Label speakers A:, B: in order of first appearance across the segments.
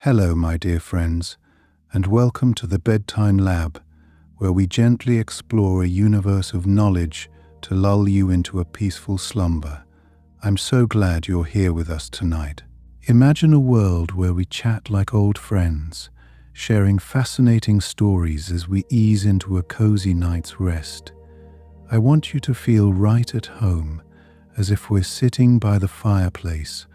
A: Hello, my dear friends, and welcome to the Bedtime Lab, where we gently explore a universe of knowledge to lull you into a peaceful slumber. I'm so glad you're here with us tonight. Imagine a world where we chat like old friends, sharing fascinating stories as we ease into a cozy night's rest. I want you to feel right at home, as if we're sitting by the fireplace,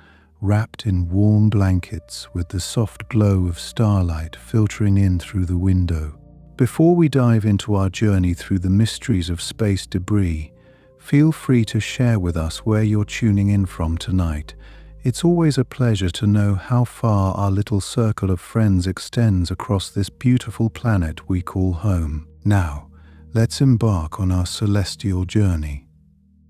A: wrapped in warm blankets with the soft glow of starlight filtering in through the window. Before we dive into our journey through the mysteries of space debris, feel free to share with us where you're tuning in from tonight. It's always a pleasure to know how far our little circle of friends extends across this beautiful planet we call home. Now, let's embark on our celestial journey.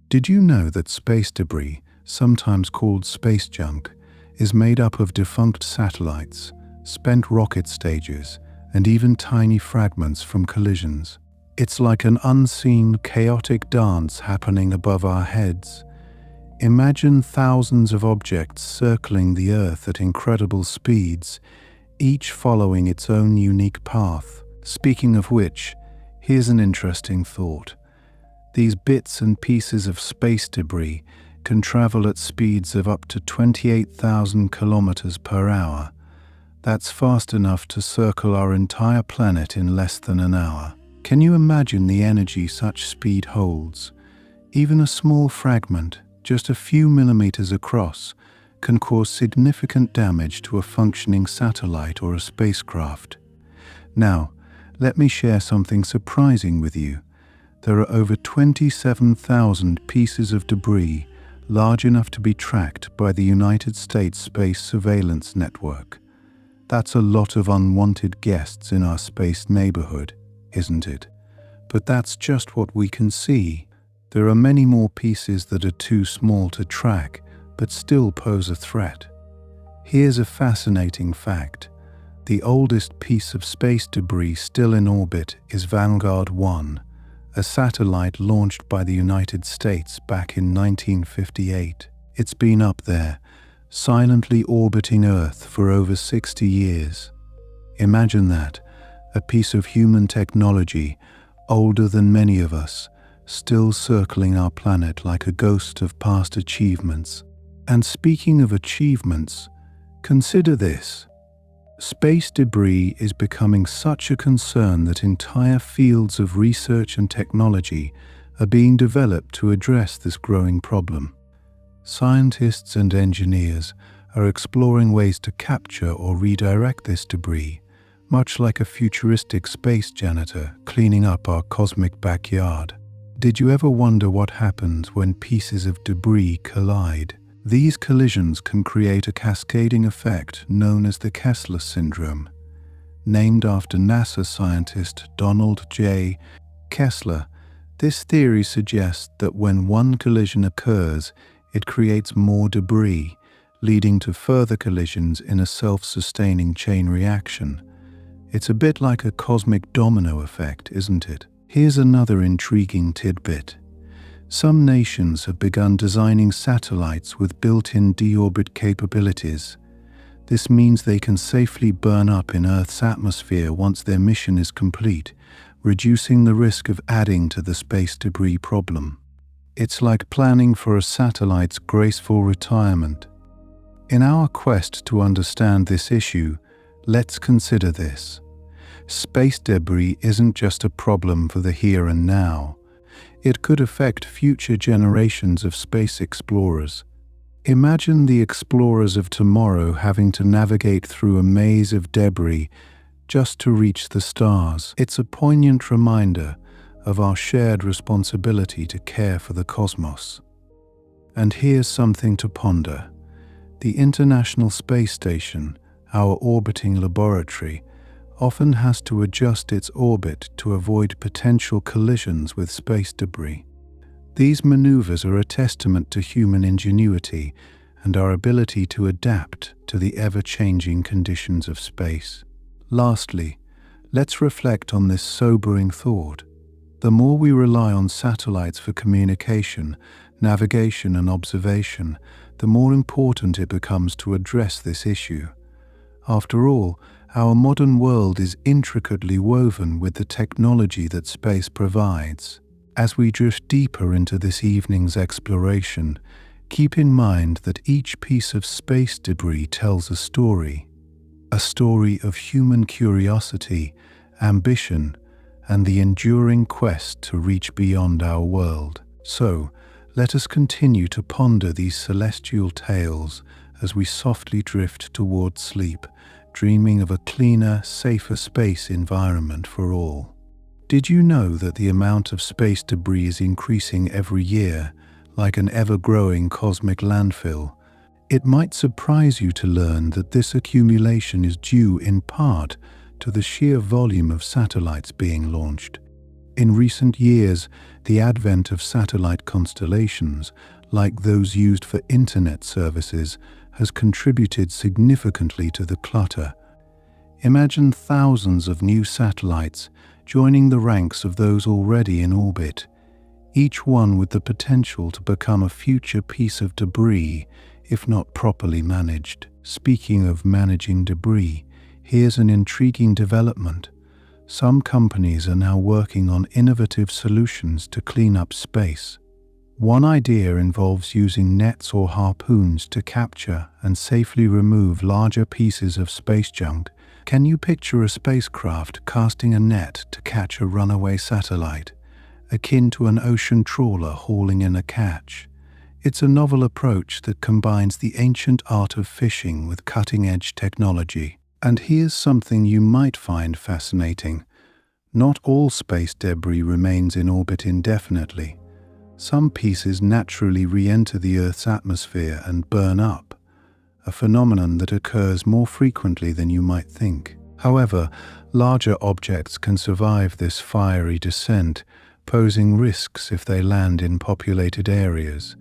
A: Did you know that space debris, sometimes called space junk, is made up of defunct satellites, spent rocket stages, and even tiny fragments from collisions? It's like an unseen, chaotic dance happening above our heads. Imagine thousands of objects circling the Earth at incredible speeds, each following its own unique path. Speaking of which, here's an interesting thought. These bits and pieces of space debris can travel at speeds of up to 28,000 kilometers per hour. That's fast enough to circle our entire planet in less than an hour. Can you imagine the energy such speed holds? Even a small fragment, just a few millimeters across, can cause significant damage to a functioning satellite or a spacecraft. Now, let me share something surprising with you. There are over 27,000 pieces of debris large enough to be tracked by the United States Space Surveillance Network. That's a lot of unwanted guests in our space neighborhood, isn't it? But that's just what we can see. There are many more pieces that are too small to track, but still pose a threat. Here's a fascinating fact. The oldest piece of space debris still in orbit is Vanguard 1, a satellite launched by the United States back in 1958. It's been up there, silently orbiting Earth for over 60 years. Imagine that, a piece of human technology, older than many of us, still circling our planet like a ghost of past achievements. And speaking of achievements, consider this. Space debris is becoming such a concern that entire fields of research and technology are being developed to address this growing problem. Scientists and engineers are exploring ways to capture or redirect this debris, much like a futuristic space janitor cleaning up our cosmic backyard. Did you ever wonder what happens when pieces of debris collide? These collisions can create a cascading effect known as the Kessler syndrome. Named after NASA scientist Donald J. Kessler, this theory suggests that when one collision occurs, it creates more debris, leading to further collisions in a self-sustaining chain reaction. It's a bit like a cosmic domino effect, isn't it? Here's another intriguing tidbit. Some nations have begun designing satellites with built-in deorbit capabilities. This means they can safely burn up in Earth's atmosphere once their mission is complete, reducing the risk of adding to the space debris problem. It's like planning for a satellite's graceful retirement. In our quest to understand this issue, let's consider this. Space debris isn't just a problem for the here and now. It could affect future generations of space explorers. Imagine the explorers of tomorrow having to navigate through a maze of debris just to reach the stars. It's a poignant reminder of our shared responsibility to care for the cosmos. And here's something to ponder. The International Space Station, our orbiting laboratory, often has to adjust its orbit to avoid potential collisions with space debris. These maneuvers are a testament to human ingenuity and our ability to adapt to the ever-changing conditions of space. Lastly, let's reflect on this sobering thought. The more we rely on satellites for communication, navigation, and observation, the more important it becomes to address this issue. After all, our modern world is intricately woven with the technology that space provides. As we drift deeper into this evening's exploration, keep in mind that each piece of space debris tells a story of human curiosity, ambition, and the enduring quest to reach beyond our world. So, let us continue to ponder these celestial tales as we softly drift towards sleep, dreaming of a cleaner, safer space environment for all. Did you know that the amount of space debris is increasing every year, like an ever-growing cosmic landfill? It might surprise you to learn that this accumulation is due in part to the sheer volume of satellites being launched. In recent years, the advent of satellite constellations, like those used for internet services, has contributed significantly to the clutter. Imagine thousands of new satellites joining the ranks of those already in orbit, each one with the potential to become a future piece of debris if not properly managed. Speaking of managing debris, here's an intriguing development. Some companies are now working on innovative solutions to clean up space. One idea involves using nets or harpoons to capture and safely remove larger pieces of space junk. Can you picture a spacecraft casting a net to catch a runaway satellite, akin to an ocean trawler hauling in a catch? It's a novel approach that combines the ancient art of fishing with cutting-edge technology. And here's something you might find fascinating. Not all space debris remains in orbit indefinitely. Some pieces naturally re-enter the Earth's atmosphere and burn up, a phenomenon that occurs more frequently than you might think. However, larger objects can survive this fiery descent, posing risks if they land in populated areas.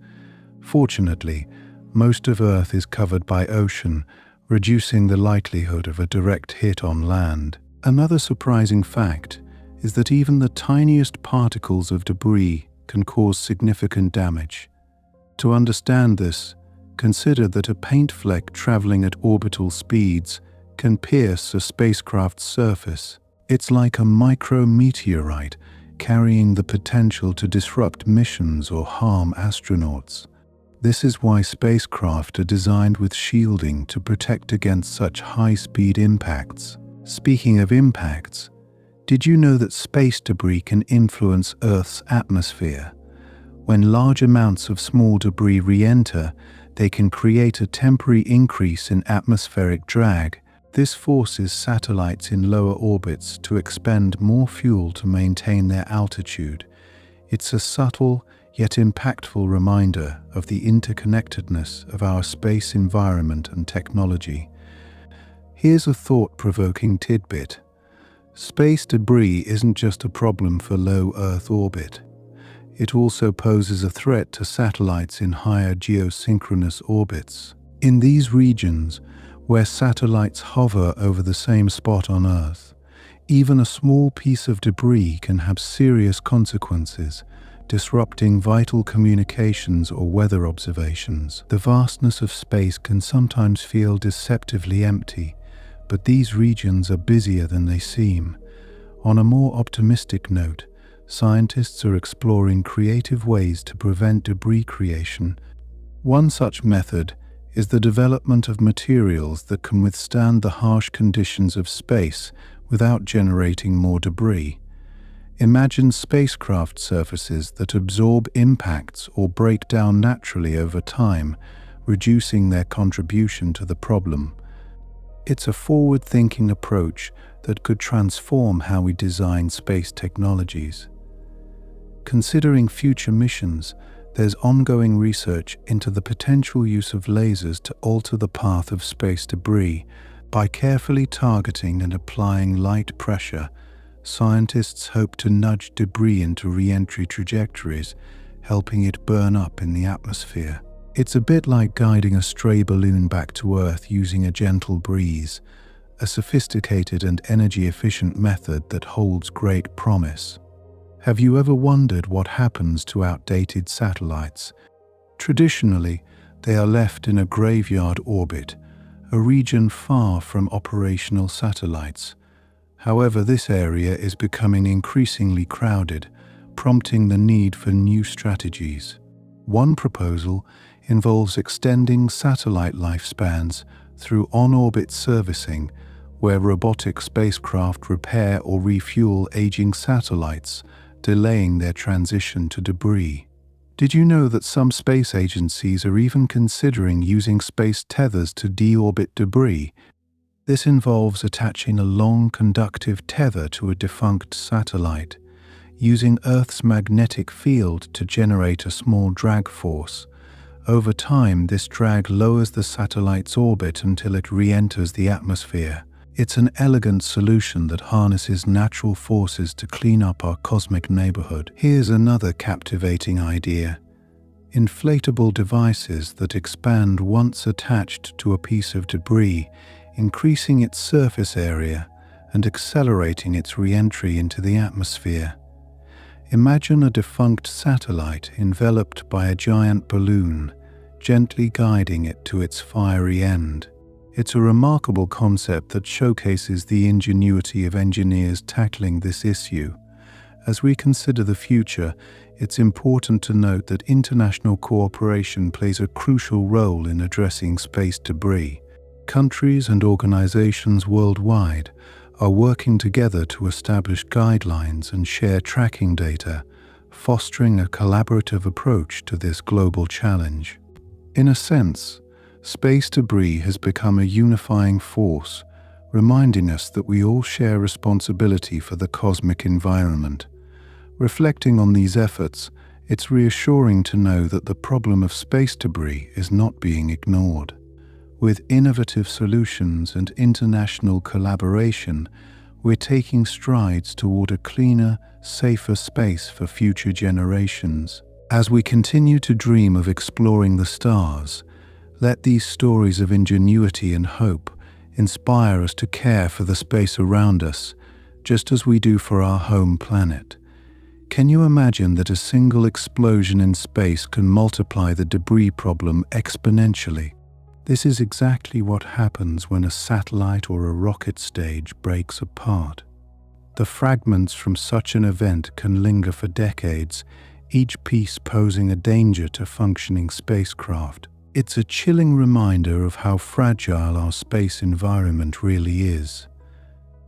A: Fortunately, most of Earth is covered by ocean, reducing the likelihood of a direct hit on land. Another surprising fact is that even the tiniest particles of debris can cause significant damage. To understand this, consider that a paint fleck traveling at orbital speeds can pierce a spacecraft's surface. It's like a micrometeorite carrying the potential to disrupt missions or harm astronauts. This is why spacecraft are designed with shielding to protect against such high-speed impacts. Speaking of impacts, did you know that space debris can influence Earth's atmosphere? When large amounts of small debris re-enter, they can create a temporary increase in atmospheric drag. This forces satellites in lower orbits to expend more fuel to maintain their altitude. It's a subtle yet impactful reminder of the interconnectedness of our space environment and technology. Here's a thought-provoking tidbit. Space debris isn't just a problem for low Earth orbit. It also poses a threat to satellites in higher geosynchronous orbits. In these regions, where satellites hover over the same spot on Earth, even a small piece of debris can have serious consequences, disrupting vital communications or weather observations. The vastness of space can sometimes feel deceptively empty, but these regions are busier than they seem. On a more optimistic note, scientists are exploring creative ways to prevent debris creation. One such method is the development of materials that can withstand the harsh conditions of space without generating more debris. Imagine spacecraft surfaces that absorb impacts or break down naturally over time, reducing their contribution to the problem. It's a forward-thinking approach that could transform how we design space technologies. Considering future missions, there's ongoing research into the potential use of lasers to alter the path of space debris. By carefully targeting and applying light pressure, scientists hope to nudge debris into re-entry trajectories, helping it burn up in the atmosphere. It's a bit like guiding a stray balloon back to Earth using a gentle breeze, a sophisticated and energy-efficient method that holds great promise. Have you ever wondered what happens to outdated satellites? Traditionally, they are left in a graveyard orbit, a region far from operational satellites. However, this area is becoming increasingly crowded, prompting the need for new strategies. One proposal involves extending satellite lifespans through on-orbit servicing, where robotic spacecraft repair or refuel aging satellites, delaying their transition to debris. Did you know that some space agencies are even considering using space tethers to deorbit debris? This involves attaching a long conductive tether to a defunct satellite, using Earth's magnetic field to generate a small drag force. Over time, this drag lowers the satellite's orbit until it re-enters the atmosphere. It's an elegant solution that harnesses natural forces to clean up our cosmic neighborhood. Here's another captivating idea: inflatable devices that expand once attached to a piece of debris, increasing its surface area and accelerating its re-entry into the atmosphere. Imagine a defunct satellite enveloped by a giant balloon, gently guiding it to its fiery end. It's a remarkable concept that showcases the ingenuity of engineers tackling this issue. As we consider the future, it's important to note that international cooperation plays a crucial role in addressing space debris. Countries and organizations worldwide are working together to establish guidelines and share tracking data, fostering a collaborative approach to this global challenge. In a sense, space debris has become a unifying force, reminding us that we all share responsibility for the cosmic environment. Reflecting on these efforts, it's reassuring to know that the problem of space debris is not being ignored. With innovative solutions and international collaboration, we're taking strides toward a cleaner, safer space for future generations. As we continue to dream of exploring the stars, let these stories of ingenuity and hope inspire us to care for the space around us, just as we do for our home planet. Can you imagine that a single explosion in space can multiply the debris problem exponentially? This is exactly what happens when a satellite or a rocket stage breaks apart. The fragments from such an event can linger for decades, each piece posing a danger to functioning spacecraft. It's a chilling reminder of how fragile our space environment really is.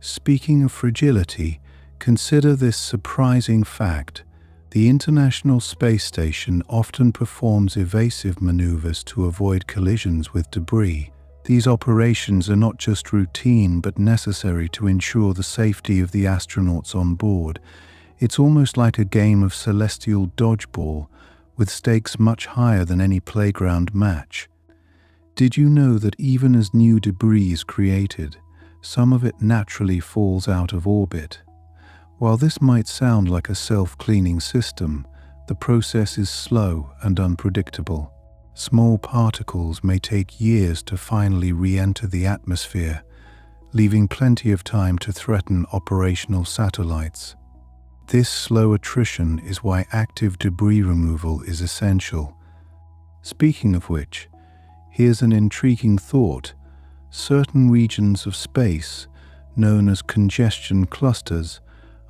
A: Speaking of fragility, consider this surprising fact. The International Space Station often performs evasive maneuvers to avoid collisions with debris. These operations are not just routine but necessary to ensure the safety of the astronauts on board. It's almost like a game of celestial dodgeball, with stakes much higher than any playground match. Did you know that even as new debris is created, some of it naturally falls out of orbit? While this might sound like a self-cleaning system, the process is slow and unpredictable. Small particles may take years to finally re-enter the atmosphere, leaving plenty of time to threaten operational satellites. This slow attrition is why active debris removal is essential. Speaking of which, here's an intriguing thought. Certain regions of space, known as congestion clusters,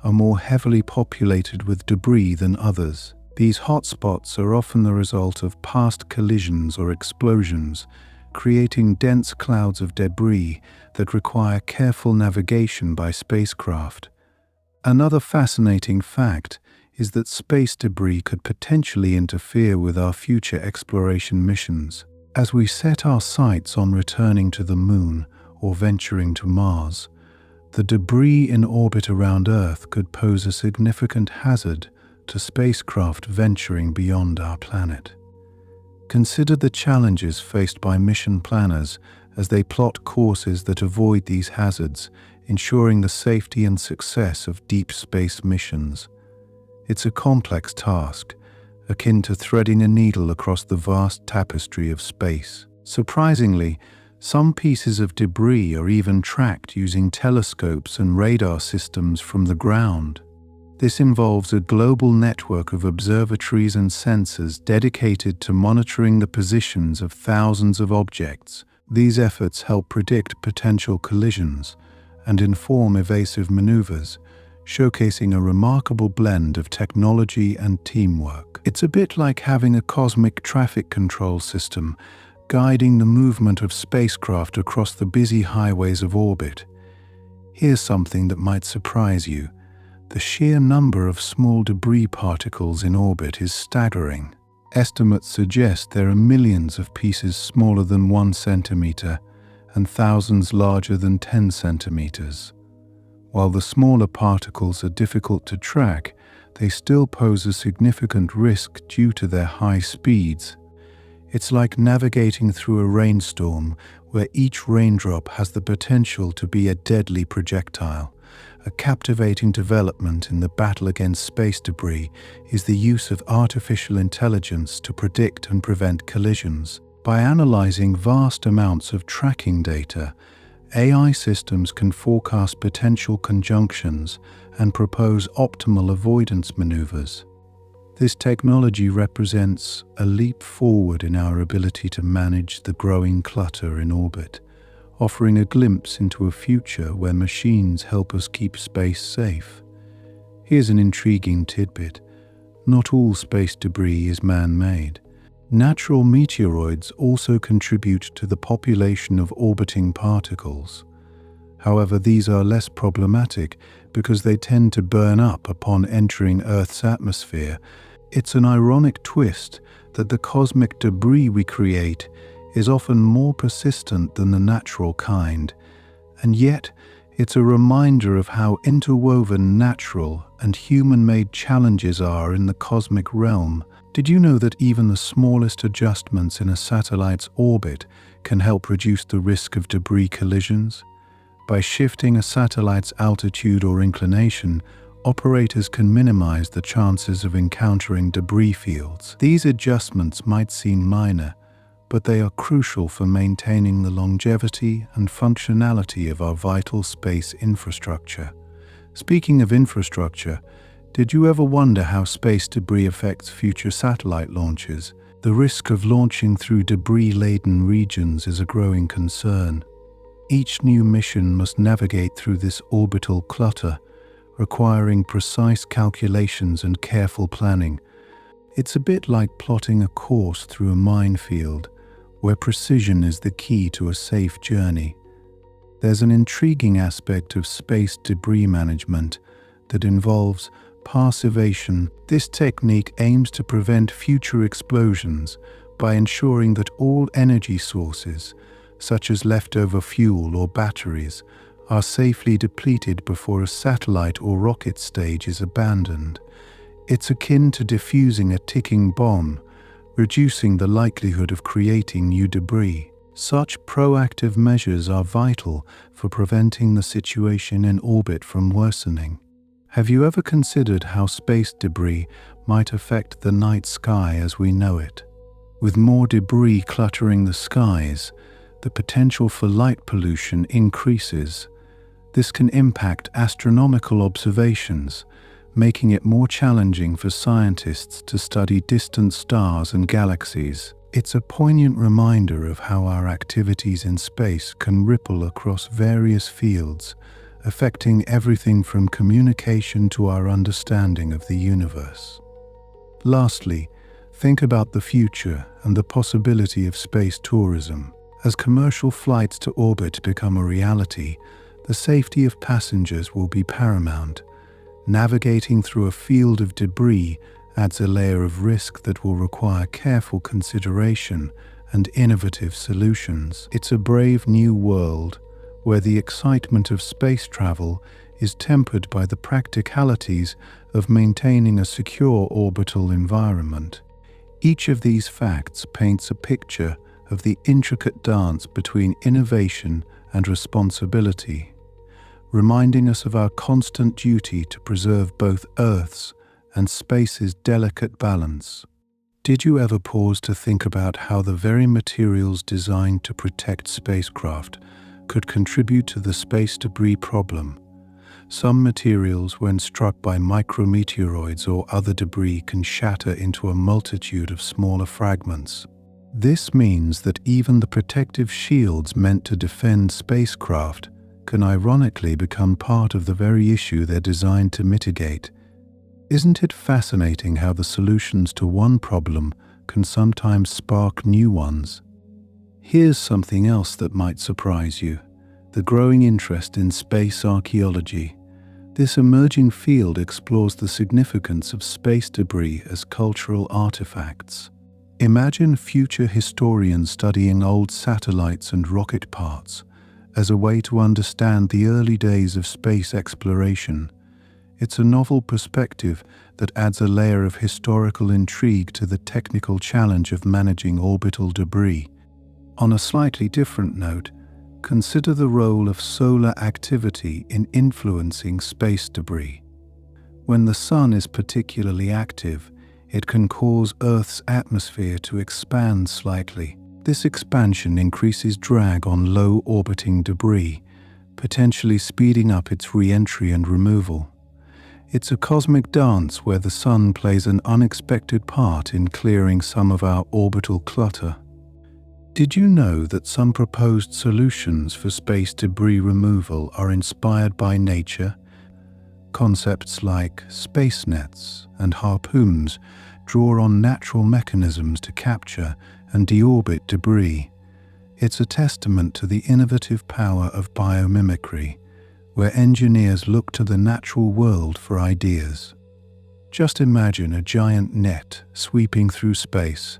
A: are more heavily populated with debris than others. These hotspots are often the result of past collisions or explosions, creating dense clouds of debris that require careful navigation by spacecraft. Another fascinating fact is that space debris could potentially interfere with our future exploration missions. As we set our sights on returning to the Moon or venturing to Mars, the debris in orbit around Earth could pose a significant hazard to spacecraft venturing beyond our planet. Consider the challenges faced by mission planners as they plot courses that avoid these hazards, ensuring the safety and success of deep space missions. It's a complex task, akin to threading a needle across the vast tapestry of space. Surprisingly, some pieces of debris are even tracked using telescopes and radar systems from the ground. This involves a global network of observatories and sensors dedicated to monitoring the positions of thousands of objects, These efforts help predict potential collisions and inform evasive maneuvers, showcasing a remarkable blend of technology and teamwork. It's a bit like having a cosmic traffic control system guiding the movement of spacecraft across the busy highways of orbit. Here's something that might surprise you. The sheer number of small debris particles in orbit is staggering. Estimates suggest there are millions of pieces smaller than 1 centimeter and thousands larger than 10 centimeters. While the smaller particles are difficult to track, they still pose a significant risk due to their high speeds. It's like navigating through a rainstorm where each raindrop has the potential to be a deadly projectile. A captivating development in the battle against space debris is the use of artificial intelligence to predict and prevent collisions. By analyzing vast amounts of tracking data, AI systems can forecast potential conjunctions and propose optimal avoidance maneuvers. This technology represents a leap forward in our ability to manage the growing clutter in orbit, offering a glimpse into a future where machines help us keep space safe. Here's an intriguing tidbit. Not all space debris is man-made. Natural meteoroids also contribute to the population of orbiting particles. However, these are less problematic because they tend to burn up upon entering Earth's atmosphere. It's an ironic twist that the cosmic debris we create is often more persistent than the natural kind, and yet it's a reminder of how interwoven natural and human-made challenges are in the cosmic realm. Did you know that even the smallest adjustments in a satellite's orbit can help reduce the risk of debris collisions? By shifting a satellite's altitude or inclination, operators can minimize the chances of encountering debris fields. These adjustments might seem minor, but they are crucial for maintaining the longevity and functionality of our vital space infrastructure. Speaking of infrastructure, did you ever wonder how space debris affects future satellite launches? The risk of launching through debris-laden regions is a growing concern. Each new mission must navigate through this orbital clutter, requiring precise calculations and careful planning. It's a bit like plotting a course through a minefield, where precision is the key to a safe journey. There's an intriguing aspect of space debris management that involves passivation. This technique aims to prevent future explosions by ensuring that all energy sources, such as leftover fuel or batteries, are safely depleted before a satellite or rocket stage is abandoned. It's akin to defusing a ticking bomb, reducing the likelihood of creating new debris. Such proactive measures are vital for preventing the situation in orbit from worsening. Have you ever considered how space debris might affect the night sky as we know it? With more debris cluttering the skies, the potential for light pollution increases. This can impact astronomical observations, making it more challenging for scientists to study distant stars and galaxies. It's a poignant reminder of how our activities in space can ripple across various fields, affecting everything from communication to our understanding of the universe. Lastly, think about the future and the possibility of space tourism. As commercial flights to orbit become a reality, the safety of passengers will be paramount. Navigating through a field of debris adds a layer of risk that will require careful consideration and innovative solutions. It's a brave new world where the excitement of space travel is tempered by the practicalities of maintaining a secure orbital environment. Each of these facts paints a picture of the intricate dance between innovation and responsibility, reminding us of our constant duty to preserve both Earth's and space's delicate balance. Did you ever pause to think about how the very materials designed to protect spacecraft could contribute to the space debris problem? Some materials, when struck by micrometeoroids or other debris, can shatter into a multitude of smaller fragments. This means that even the protective shields meant to defend spacecraft can ironically become part of the very issue they're designed to mitigate. Isn't it fascinating how the solutions to one problem can sometimes spark new ones? Here's something else that might surprise you: the growing interest in space archaeology. This emerging field explores the significance of space debris as cultural artifacts. Imagine future historians studying old satellites and rocket parts as a way to understand the early days of space exploration. It's a novel perspective that adds a layer of historical intrigue to the technical challenge of managing orbital debris. On a slightly different note, consider the role of solar activity in influencing space debris. When the sun is particularly active, it can cause Earth's atmosphere to expand slightly. This expansion increases drag on low-orbiting debris, potentially speeding up its re-entry and removal. It's a cosmic dance where the sun plays an unexpected part in clearing some of our orbital clutter. Did you know that some proposed solutions for space debris removal are inspired by nature? Concepts like space nets and harpoons draw on natural mechanisms to capture and deorbit debris. It's a testament to the innovative power of biomimicry, where engineers look to the natural world for ideas. Just imagine a giant net sweeping through space,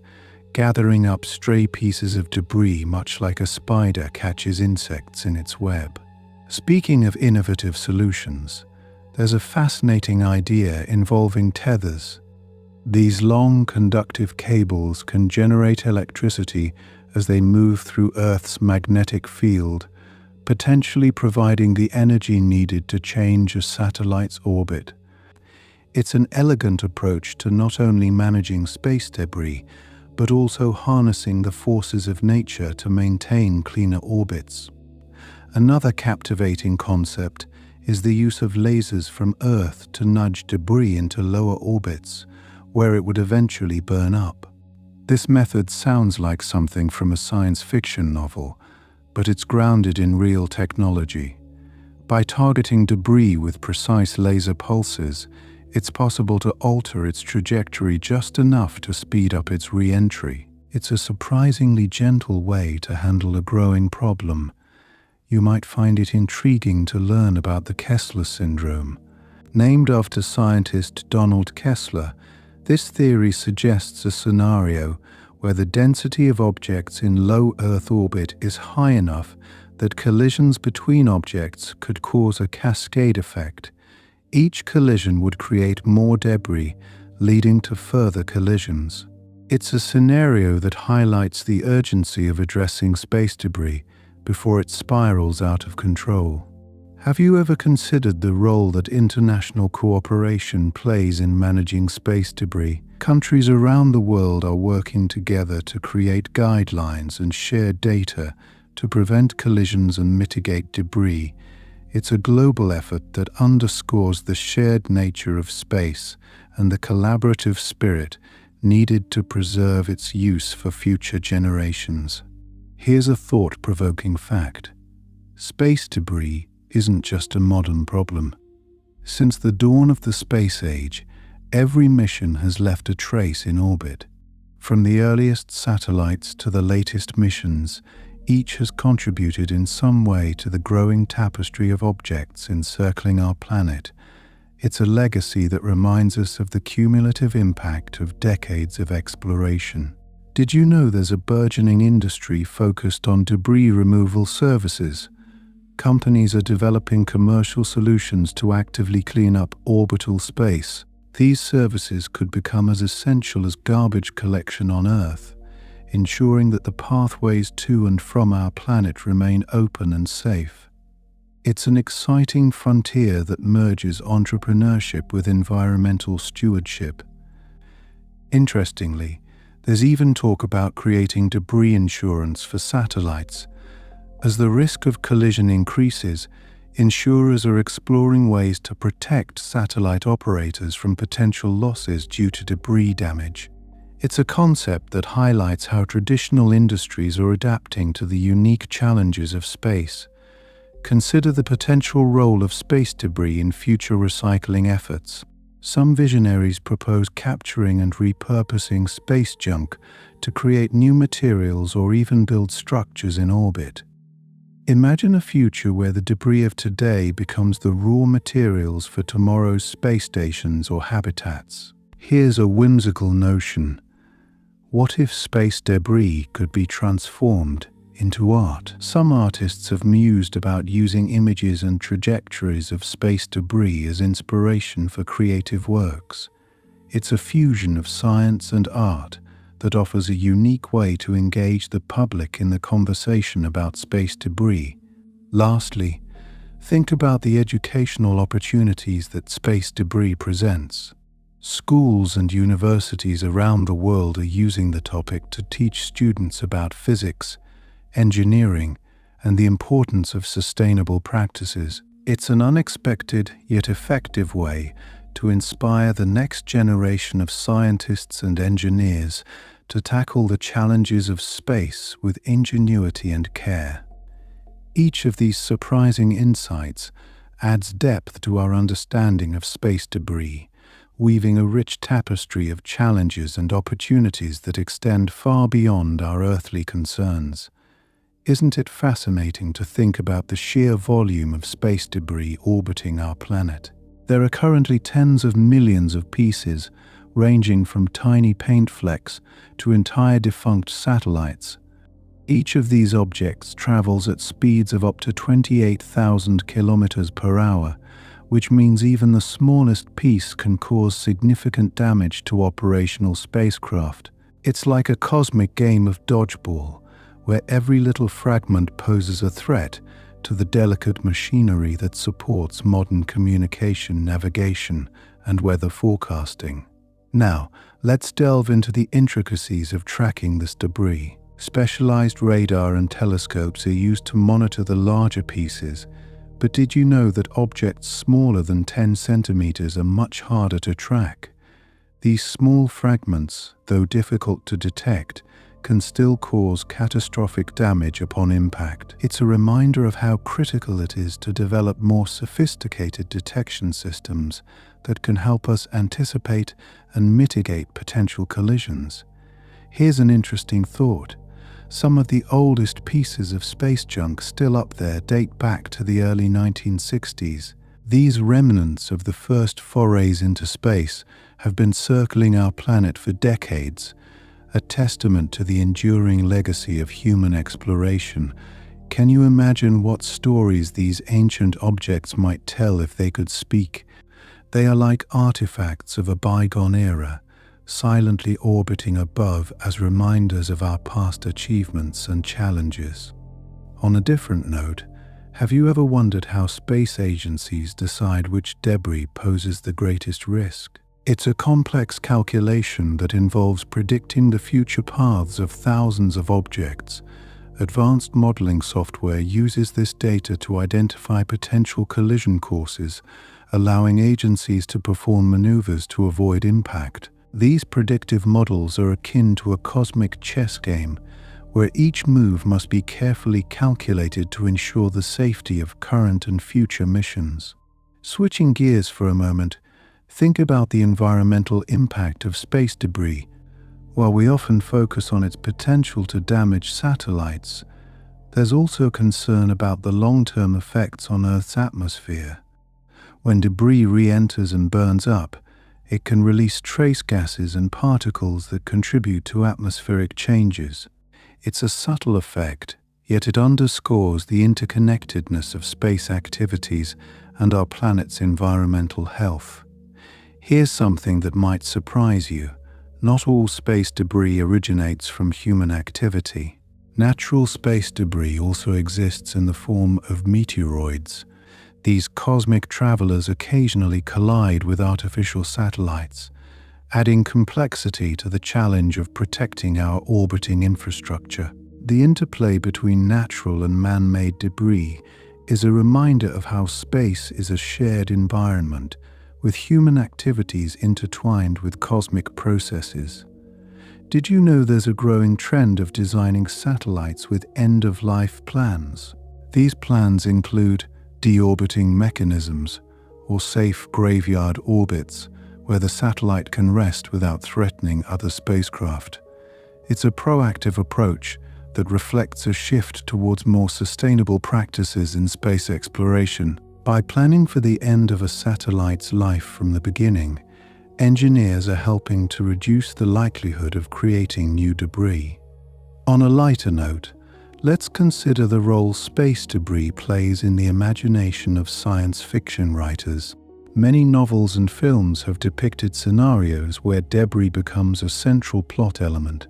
A: gathering up stray pieces of debris much like a spider catches insects in its web. Speaking of innovative solutions, there's a fascinating idea involving tethers. These long conductive cables can generate electricity as they move through Earth's magnetic field, potentially providing the energy needed to change a satellite's orbit. It's an elegant approach to not only managing space debris, but also harnessing the forces of nature to maintain cleaner orbits. Another captivating concept is the use of lasers from Earth to nudge debris into lower orbits, where it would eventually burn up. This method sounds like something from a science fiction novel, but it's grounded in real technology. By targeting debris with precise laser pulses, it's possible to alter its trajectory just enough to speed up its re-entry. It's a surprisingly gentle way to handle a growing problem. You might find it intriguing to learn about the Kessler syndrome. Named after scientist Donald Kessler, this theory suggests a scenario where the density of objects in low Earth orbit is high enough that collisions between objects could cause a cascade effect. Each collision would create more debris, leading to further collisions. It's a scenario that highlights the urgency of addressing space debris before it spirals out of control. Have you ever considered the role that international cooperation plays in managing space debris? Countries around the world are working together to create guidelines and share data to prevent collisions and mitigate debris. It's a global effort that underscores the shared nature of space and the collaborative spirit needed to preserve its use for future generations. Here's a thought-provoking fact. Space debris isn't just a modern problem. Since the dawn of the space age, every mission has left a trace in orbit. From the earliest satellites to the latest missions, each has contributed in some way to the growing tapestry of objects encircling our planet. It's a legacy that reminds us of the cumulative impact of decades of exploration. Did you know there's a burgeoning industry focused on debris removal services? Companies are developing commercial solutions to actively clean up orbital space. These services could become as essential as garbage collection on Earth, ensuring that the pathways to and from our planet remain open and safe. It's an exciting frontier that merges entrepreneurship with environmental stewardship. Interestingly, there's even talk about creating debris insurance for satellites. As the risk of collision increases, insurers are exploring ways to protect satellite operators from potential losses due to debris damage. It's a concept that highlights how traditional industries are adapting to the unique challenges of space. Consider the potential role of space debris in future recycling efforts. Some visionaries propose capturing and repurposing space junk to create new materials or even build structures in orbit. Imagine a future where the debris of today becomes the raw materials for tomorrow's space stations or habitats. Here's a whimsical notion. What if space debris could be transformed into art? Some artists have mused about using images and trajectories of space debris as inspiration for creative works. It's a fusion of science and art that offers a unique way to engage the public in the conversation about space debris. Lastly, think about the educational opportunities that space debris presents. Schools and universities around the world are using the topic to teach students about physics, engineering, and the importance of sustainable practices. It's an unexpected yet effective way to inspire the next generation of scientists and engineers to tackle the challenges of space with ingenuity and care. Each of these surprising insights adds depth to our understanding of space debris, weaving a rich tapestry of challenges and opportunities that extend far beyond our earthly concerns. Isn't it fascinating to think about the sheer volume of space debris orbiting our planet? There are currently tens of millions of pieces, ranging from tiny paint flecks to entire defunct satellites. Each of these objects travels at speeds of up to 28,000 kilometers per hour, which means even the smallest piece can cause significant damage to operational spacecraft. It's like a cosmic game of dodgeball, where every little fragment poses a threat to the delicate machinery that supports modern communication, navigation, and weather forecasting. Now, let's delve into the intricacies of tracking this debris. Specialized radar and telescopes are used to monitor the larger pieces, but did you know that objects smaller than 10 centimeters are much harder to track? These small fragments, though difficult to detect, can still cause catastrophic damage upon impact. It's a reminder of how critical it is to develop more sophisticated detection systems that can help us anticipate and mitigate potential collisions. Here's an interesting thought. Some of the oldest pieces of space junk still up there date back to the early 1960s. These remnants of the first forays into space have been circling our planet for decades, a testament to the enduring legacy of human exploration. Can you imagine what stories these ancient objects might tell if they could speak? They are like artifacts of a bygone era, silently orbiting above as reminders of our past achievements and challenges. On a different note, have you ever wondered how space agencies decide which debris poses the greatest risk? It's a complex calculation that involves predicting the future paths of thousands of objects. Advanced modeling software uses this data to identify potential collision courses, allowing agencies to perform maneuvers to avoid impact. These predictive models are akin to a cosmic chess game, where each move must be carefully calculated to ensure the safety of current and future missions. Switching gears for a moment, think about the environmental impact of space debris. While we often focus on its potential to damage satellites, there's also concern about the long-term effects on Earth's atmosphere. When debris re-enters and burns up, it can release trace gases and particles that contribute to atmospheric changes. It's a subtle effect, yet it underscores the interconnectedness of space activities and our planet's environmental health. Here's something that might surprise you. Not all space debris originates from human activity. Natural space debris also exists in the form of meteoroids. These cosmic travelers occasionally collide with artificial satellites, adding complexity to the challenge of protecting our orbiting infrastructure. The interplay between natural and man-made debris is a reminder of how space is a shared environment, with human activities intertwined with cosmic processes. Did you know there's a growing trend of designing satellites with end-of-life plans? These plans include deorbiting mechanisms or safe graveyard orbits where the satellite can rest without threatening other spacecraft. It's a proactive approach that reflects a shift towards more sustainable practices in space exploration. By planning for the end of a satellite's life from the beginning, engineers are helping to reduce the likelihood of creating new debris. On a lighter note, let's consider the role space debris plays in the imagination of science fiction writers. Many novels and films have depicted scenarios where debris becomes a central plot element,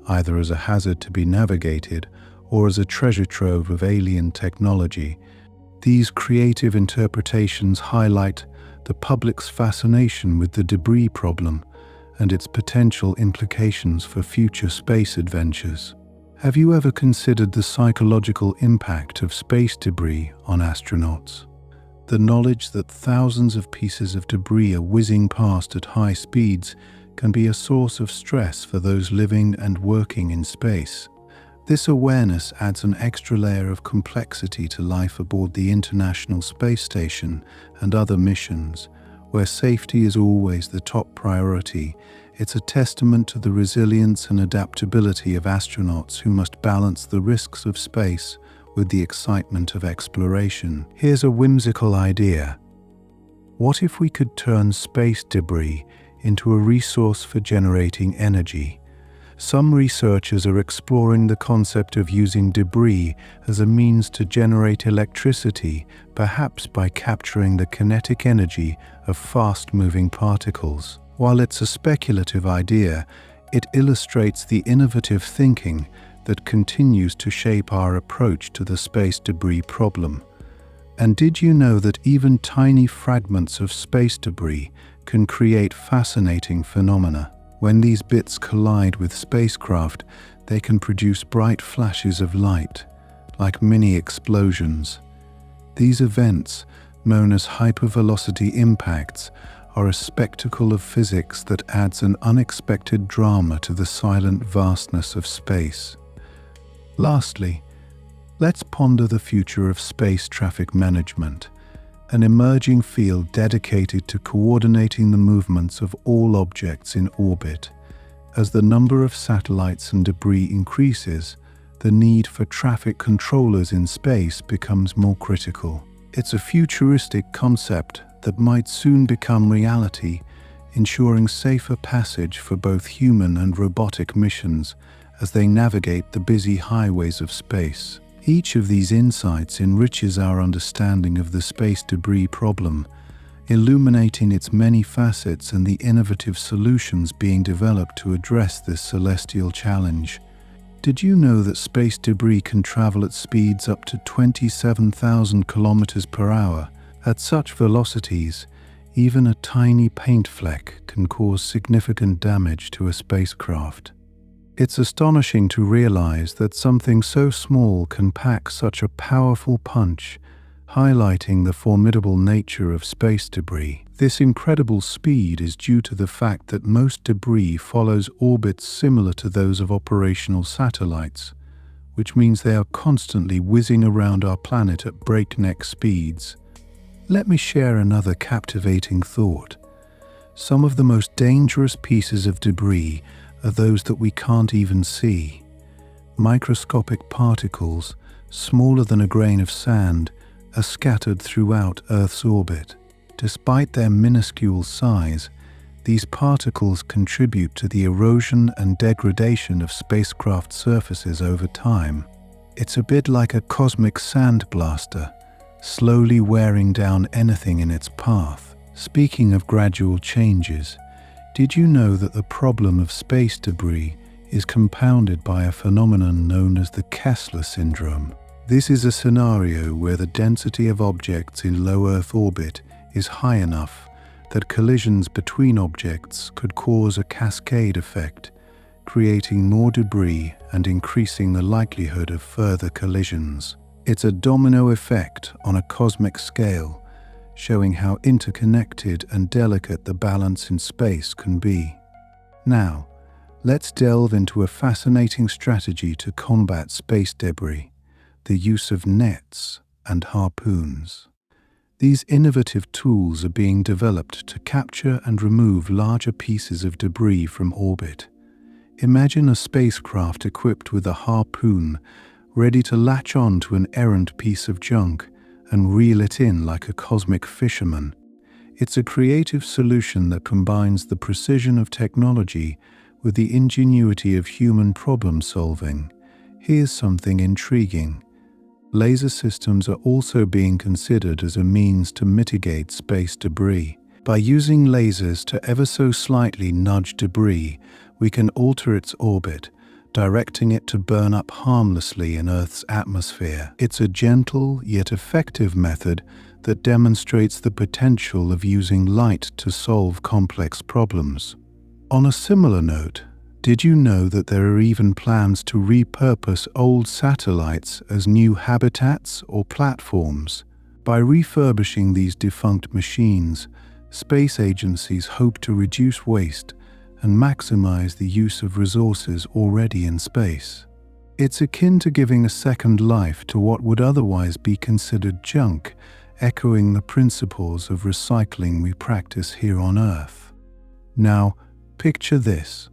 A: either as a hazard to be navigated or as a treasure trove of alien technology. These creative interpretations highlight the public's fascination with the debris problem and its potential implications for future space adventures. Have you ever considered the psychological impact of space debris on astronauts? The knowledge that thousands of pieces of debris are whizzing past at high speeds can be a source of stress for those living and working in space. This awareness adds an extra layer of complexity to life aboard the International Space Station and other missions, where safety is always the top priority. It's a testament to the resilience and adaptability of astronauts who must balance the risks of space with the excitement of exploration. Here's a whimsical idea. What if we could turn space debris into a resource for generating energy? Some researchers are exploring the concept of using debris as a means to generate electricity, perhaps by capturing the kinetic energy of fast-moving particles. While it's a speculative idea, it illustrates the innovative thinking that continues to shape our approach to the space debris problem. And did you know that even tiny fragments of space debris can create fascinating phenomena? When these bits collide with spacecraft, they can produce bright flashes of light, like mini explosions. These events, known as hypervelocity impacts, are a spectacle of physics that adds an unexpected drama to the silent vastness of space. Lastly, let's ponder the future of space traffic management, an emerging field dedicated to coordinating the movements of all objects in orbit. As the number of satellites and debris increases, the need for traffic controllers in space becomes more critical. It's a futuristic concept that might soon become reality, ensuring safer passage for both human and robotic missions as they navigate the busy highways of space. Each of these insights enriches our understanding of the space debris problem, illuminating its many facets and the innovative solutions being developed to address this celestial challenge. Did you know that space debris can travel at speeds up to 27,000 kilometers per hour? At such velocities, even a tiny paint fleck can cause significant damage to a spacecraft. It's astonishing to realize that something so small can pack such a powerful punch, highlighting the formidable nature of space debris. This incredible speed is due to the fact that most debris follows orbits similar to those of operational satellites, which means they are constantly whizzing around our planet at breakneck speeds. Let me share another captivating thought. Some of the most dangerous pieces of debris are those that we can't even see. Microscopic particles, smaller than a grain of sand, are scattered throughout Earth's orbit. Despite their minuscule size, these particles contribute to the erosion and degradation of spacecraft surfaces over time. It's a bit like a cosmic sandblaster, slowly wearing down anything in its path. Speaking of gradual changes, did you know that the problem of space debris is compounded by a phenomenon known as the Kessler syndrome? This is a scenario where the density of objects in low Earth orbit is high enough that collisions between objects could cause a cascade effect, creating more debris and increasing the likelihood of further collisions. It's a domino effect on a cosmic scale, showing how interconnected and delicate the balance in space can be. Now, let's delve into a fascinating strategy to combat space debris: the use of nets and harpoons. These innovative tools are being developed to capture and remove larger pieces of debris from orbit. Imagine a spacecraft equipped with a harpoon, ready to latch on to an errant piece of junk and reel it in like a cosmic fisherman. It's a creative solution that combines the precision of technology with the ingenuity of human problem solving. Here's something intriguing. Laser systems are also being considered as a means to mitigate space debris. By using lasers to ever so slightly nudge debris, we can alter its orbit, directing it to burn up harmlessly in Earth's atmosphere. It's a gentle yet effective method that demonstrates the potential of using light to solve complex problems. On a similar note, did you know that there are even plans to repurpose old satellites as new habitats or platforms? By refurbishing these defunct machines, space agencies hope to reduce waste and maximize the use of resources already in space. It's akin to giving a second life to what would otherwise be considered junk, echoing the principles of recycling we practice here on Earth. Now, picture this.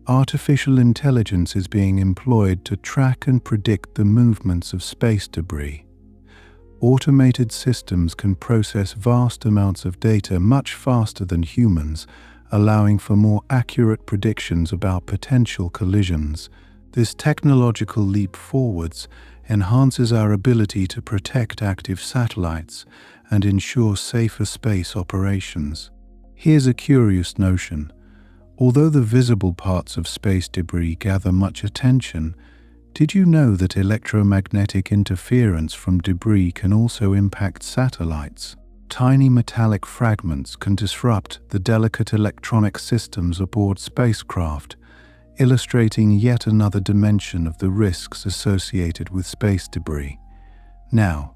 A: Artificial intelligence is being employed to track and predict the movements of space debris. Automated systems can process vast amounts of data much faster than humans, allowing for more accurate predictions about potential collisions. This technological leap forwards enhances our ability to protect active satellites and ensure safer space operations. Here's a curious notion. Although the visible parts of space debris gather much attention, did you know that electromagnetic interference from debris can also impact satellites? Tiny metallic fragments can disrupt the delicate electronic systems aboard spacecraft, illustrating yet another dimension of the risks associated with space debris. Now,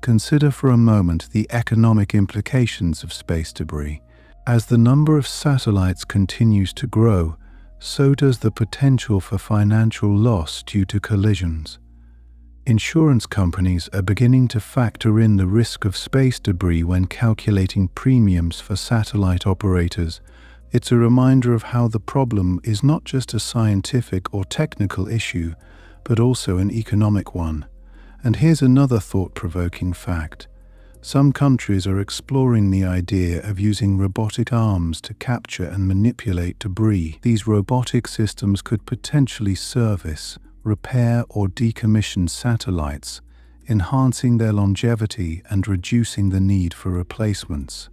A: consider for a moment the economic implications of space debris. As the number of satellites continues to grow, so does the potential for financial loss due to collisions. Insurance companies are beginning to factor in the risk of space debris when calculating premiums for satellite operators. It's a reminder of how the problem is not just a scientific or technical issue, but also an economic one. And here's another thought-provoking fact. Some countries are exploring the idea of using robotic arms to capture and manipulate debris. These robotic systems could potentially service, repair, or decommission satellites, enhancing their longevity and reducing the need for replacements.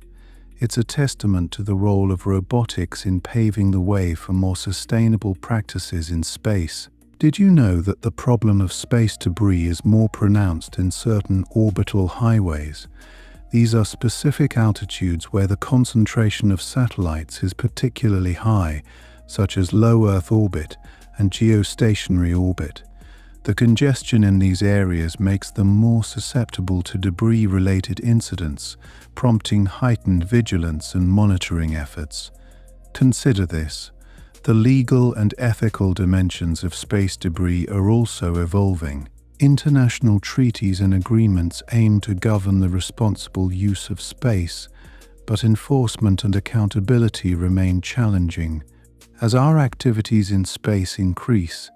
A: It's a testament to the role of robotics in paving the way for more sustainable practices in space. Did you know that the problem of space debris is more pronounced in certain orbital highways? These are specific altitudes where the concentration of satellites is particularly high, such as low Earth orbit and geostationary orbit. The congestion in these areas makes them more susceptible to debris-related incidents, prompting heightened vigilance and monitoring efforts. Consider this. The legal and ethical dimensions of space debris are also evolving. International treaties and agreements aim to govern the responsible use of space, but enforcement and accountability remain challenging. As our activities in space increase,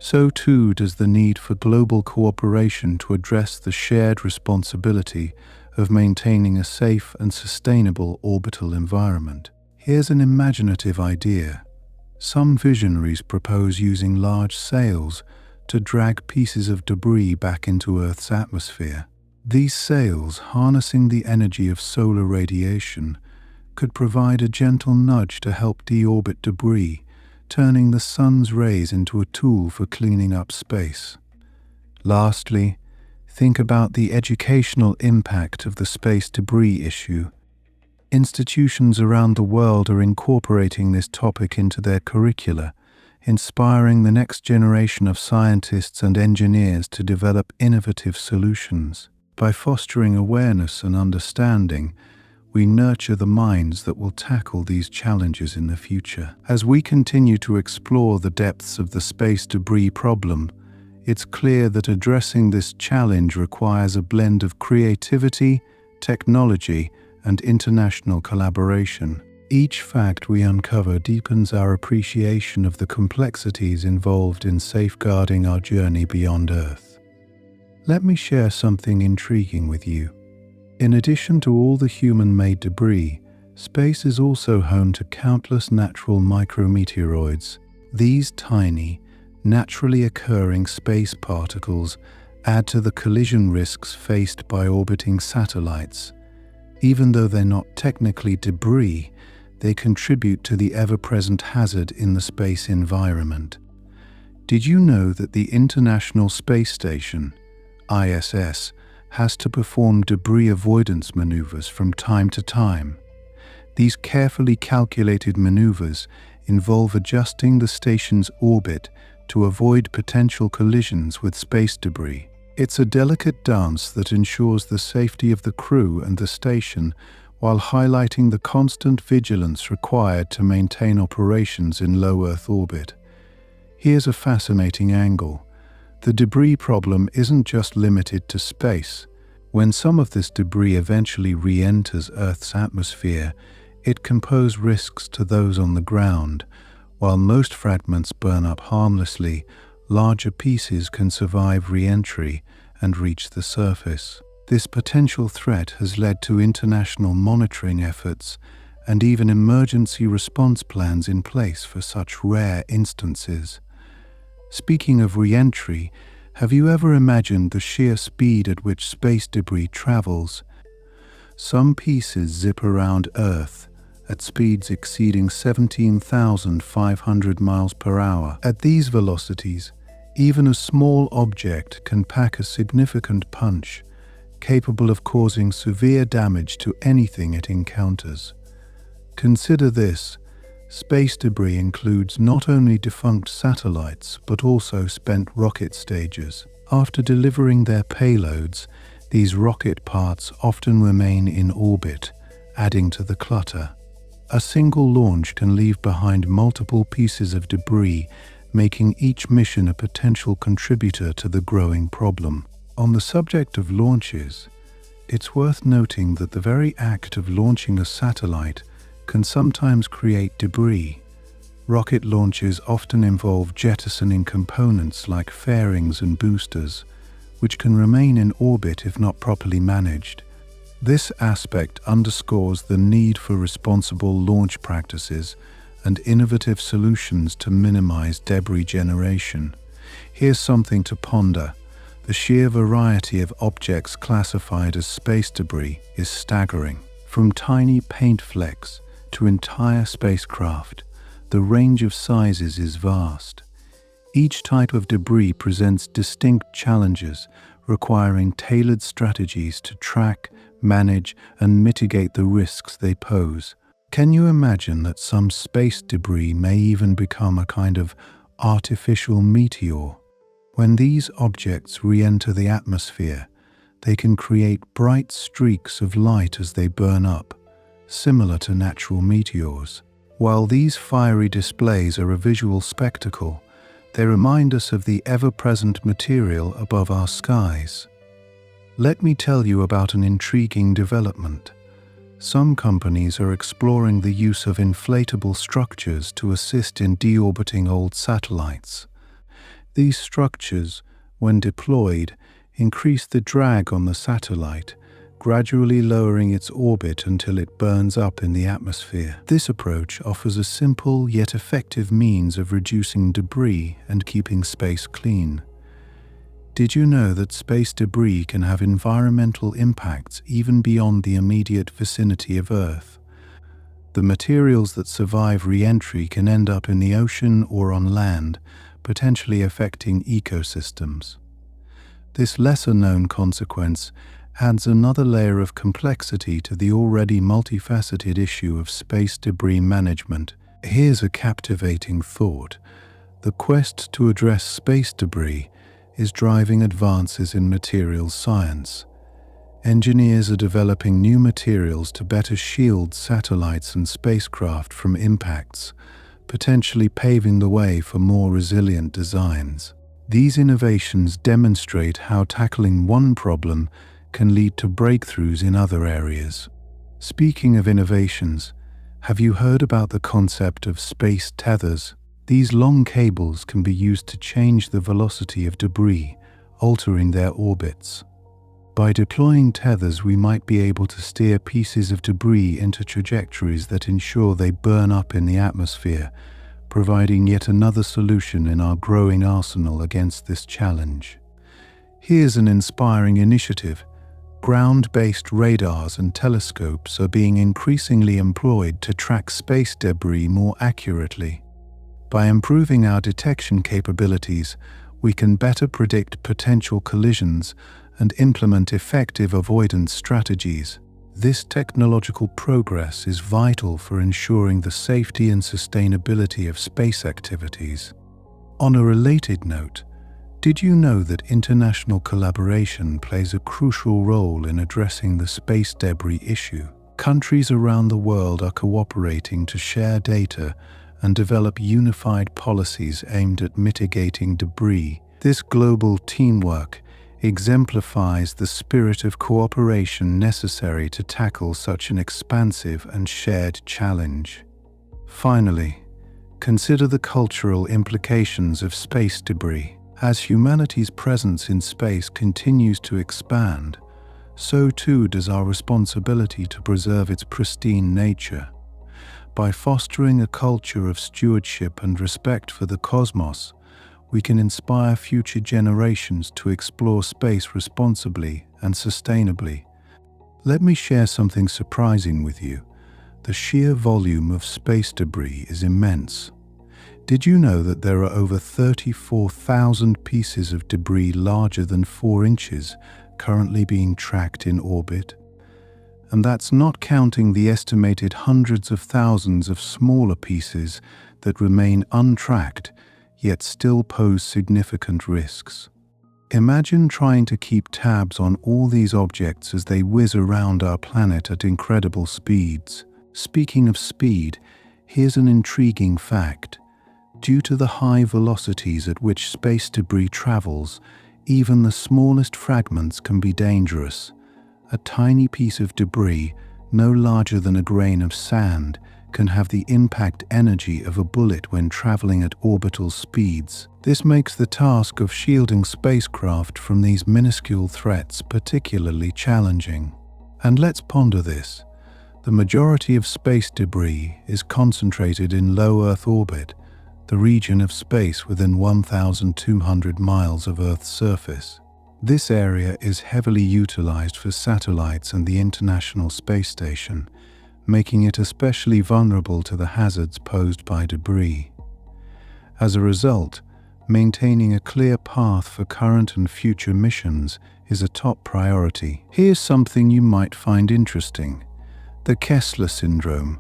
A: so too does the need for global cooperation to address the shared responsibility of maintaining a safe and sustainable orbital environment. Here's an imaginative idea. Some visionaries propose using large sails to drag pieces of debris back into Earth's atmosphere. These sails, harnessing the energy of solar radiation, could provide a gentle nudge to help deorbit debris, turning the sun's rays into a tool for cleaning up space. Lastly, think about the educational impact of the space debris issue. Institutions around the world are incorporating this topic into their curricula, inspiring the next generation of scientists and engineers to develop innovative solutions. By fostering awareness and understanding, we nurture the minds that will tackle these challenges in the future. As we continue to explore the depths of the space debris problem, it's clear that addressing this challenge requires a blend of creativity, technology, and international collaboration. Each fact we uncover deepens our appreciation of the complexities involved in safeguarding our journey beyond Earth. Let me share something intriguing with you. In addition to all the human-made debris, space is also home to countless natural micrometeoroids. These tiny, naturally occurring space particles add to the collision risks faced by orbiting satellites. Even though they're not technically debris, they contribute to the ever-present hazard in the space environment. Did you know that the International Space Station, ISS, has to perform debris avoidance maneuvers from time to time? These carefully calculated maneuvers involve adjusting the station's orbit to avoid potential collisions with space debris. It's a delicate dance that ensures the safety of the crew and the station, while highlighting the constant vigilance required to maintain operations in low Earth orbit. Here's a fascinating angle. The debris problem isn't just limited to space. When some of this debris eventually re-enters Earth's atmosphere, it can pose risks to those on the ground. While most fragments burn up harmlessly, larger pieces can survive re-entry and reach the surface. This potential threat has led to international monitoring efforts and even emergency response plans in place for such rare instances. Speaking of re-entry, have you ever imagined the sheer speed at which space debris travels? Some pieces zip around Earth at speeds exceeding 17,500 miles per hour. At these velocities, even a small object can pack a significant punch, capable of causing severe damage to anything it encounters. Consider this: space debris includes not only defunct satellites but also spent rocket stages. After delivering their payloads, these rocket parts often remain in orbit, adding to the clutter. A single launch can leave behind multiple pieces of debris, making each mission a potential contributor to the growing problem. On the subject of launches, it's worth noting that the very act of launching a satellite can sometimes create debris. Rocket launches often involve jettisoning components like fairings and boosters, which can remain in orbit if not properly managed. This aspect underscores the need for responsible launch practices and innovative solutions to minimize debris generation. Here's something to ponder. The sheer variety of objects classified as space debris is staggering. From tiny paint flecks to entire spacecraft, the range of sizes is vast. Each type of debris presents distinct challenges, requiring tailored strategies to track, manage, and mitigate the risks they pose. Can you imagine that some space debris may even become a kind of artificial meteor? When these objects re-enter the atmosphere, they can create bright streaks of light as they burn up, similar to natural meteors. While these fiery displays are a visual spectacle, they remind us of the ever-present material above our skies. Let me tell you about an intriguing development. Some companies are exploring the use of inflatable structures to assist in deorbiting old satellites. These structures, when deployed, increase the drag on the satellite, gradually lowering its orbit until it burns up in the atmosphere. This approach offers a simple yet effective means of reducing debris and keeping space clean. Did you know that space debris can have environmental impacts even beyond the immediate vicinity of Earth? The materials that survive re-entry can end up in the ocean or on land, potentially affecting ecosystems. This lesser-known consequence adds another layer of complexity to the already multifaceted issue of space debris management. Here's a captivating thought. The quest to address space debris is driving advances in materials science. Engineers are developing new materials to better shield satellites and spacecraft from impacts, potentially paving the way for more resilient designs. These innovations demonstrate how tackling one problem can lead to breakthroughs in other areas. Speaking of innovations, have you heard about the concept of space tethers? These long cables can be used to change the velocity of debris, altering their orbits. By deploying tethers, we might be able to steer pieces of debris into trajectories that ensure they burn up in the atmosphere, providing yet another solution in our growing arsenal against this challenge. Here's an inspiring initiative. Ground-based radars and telescopes are being increasingly employed to track space debris more accurately. By improving our detection capabilities, we can better predict potential collisions and implement effective avoidance strategies. This technological progress is vital for ensuring the safety and sustainability of space activities. On a related note, did you know that international collaboration plays a crucial role in addressing the space debris issue? Countries around the world are cooperating to share data and develop unified policies aimed at mitigating debris. This global teamwork exemplifies the spirit of cooperation necessary to tackle such an expansive and shared challenge. Finally, consider the cultural implications of space debris. As humanity's presence in space continues to expand, so too does our responsibility to preserve its pristine nature. By fostering a culture of stewardship and respect for the cosmos, we can inspire future generations to explore space responsibly and sustainably. Let me share something surprising with you. The sheer volume of space debris is immense. Did you know that there are over 34,000 pieces of debris larger than 4 inches currently being tracked in orbit? And that's not counting the estimated hundreds of thousands of smaller pieces that remain untracked yet still pose significant risks. Imagine trying to keep tabs on all these objects as they whiz around our planet at incredible speeds. Speaking of speed, here's an intriguing fact. Due to the high velocities at which space debris travels, even the smallest fragments can be dangerous. A tiny piece of debris, no larger than a grain of sand, can have the impact energy of a bullet when traveling at orbital speeds. This makes the task of shielding spacecraft from these minuscule threats particularly challenging. And let's ponder this. The majority of space debris is concentrated in low Earth orbit, the region of space within 1,200 miles of Earth's surface. This area is heavily utilized for satellites and the International Space Station, making it especially vulnerable to the hazards posed by debris. As a result, maintaining a clear path for current and future missions is a top priority. Here's something you might find interesting. The Kessler syndrome,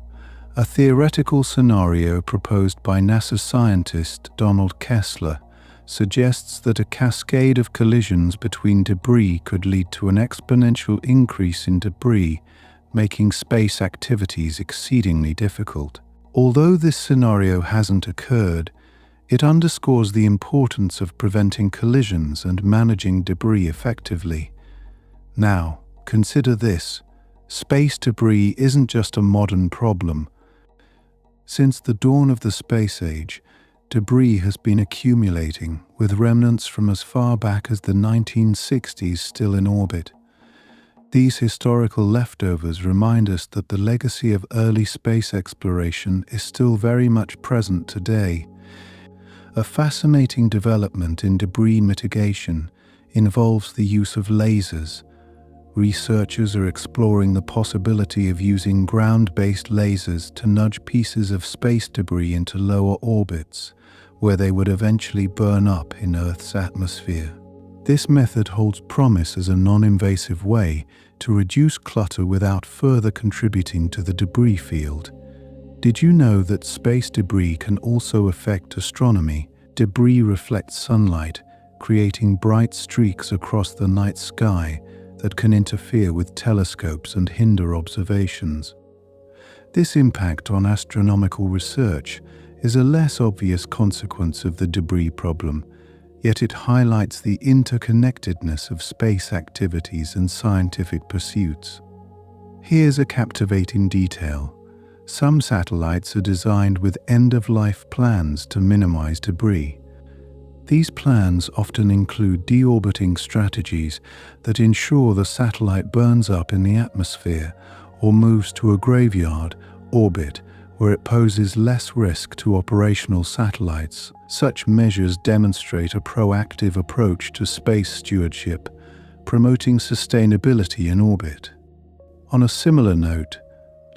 A: a theoretical scenario proposed by NASA scientist Donald Kessler, suggests that a cascade of collisions between debris could lead to an exponential increase in debris, making space activities exceedingly difficult. Although this scenario hasn't occurred, it underscores the importance of preventing collisions and managing debris effectively. Now, consider this. Space debris isn't just a modern problem. Since the dawn of the space age, debris has been accumulating, with remnants from as far back as the 1960s still in orbit. These historical leftovers remind us that the legacy of early space exploration is still very much present today. A fascinating development in debris mitigation involves the use of lasers. Researchers are exploring the possibility of using ground-based lasers to nudge pieces of space debris into lower orbits, where they would eventually burn up in Earth's atmosphere. This method holds promise as a non-invasive way to reduce clutter without further contributing to the debris field. Did you know that space debris can also affect astronomy? Debris reflects sunlight, creating bright streaks across the night sky, that can interfere with telescopes and hinder observations. This impact on astronomical research is a less obvious consequence of the debris problem, yet it highlights the interconnectedness of space activities and scientific pursuits. Here's a captivating detail. Some satellites are designed with end-of-life plans to minimize debris. These plans often include deorbiting strategies that ensure the satellite burns up in the atmosphere or moves to a graveyard orbit where it poses less risk to operational satellites. Such measures demonstrate a proactive approach to space stewardship, promoting sustainability in orbit. On a similar note,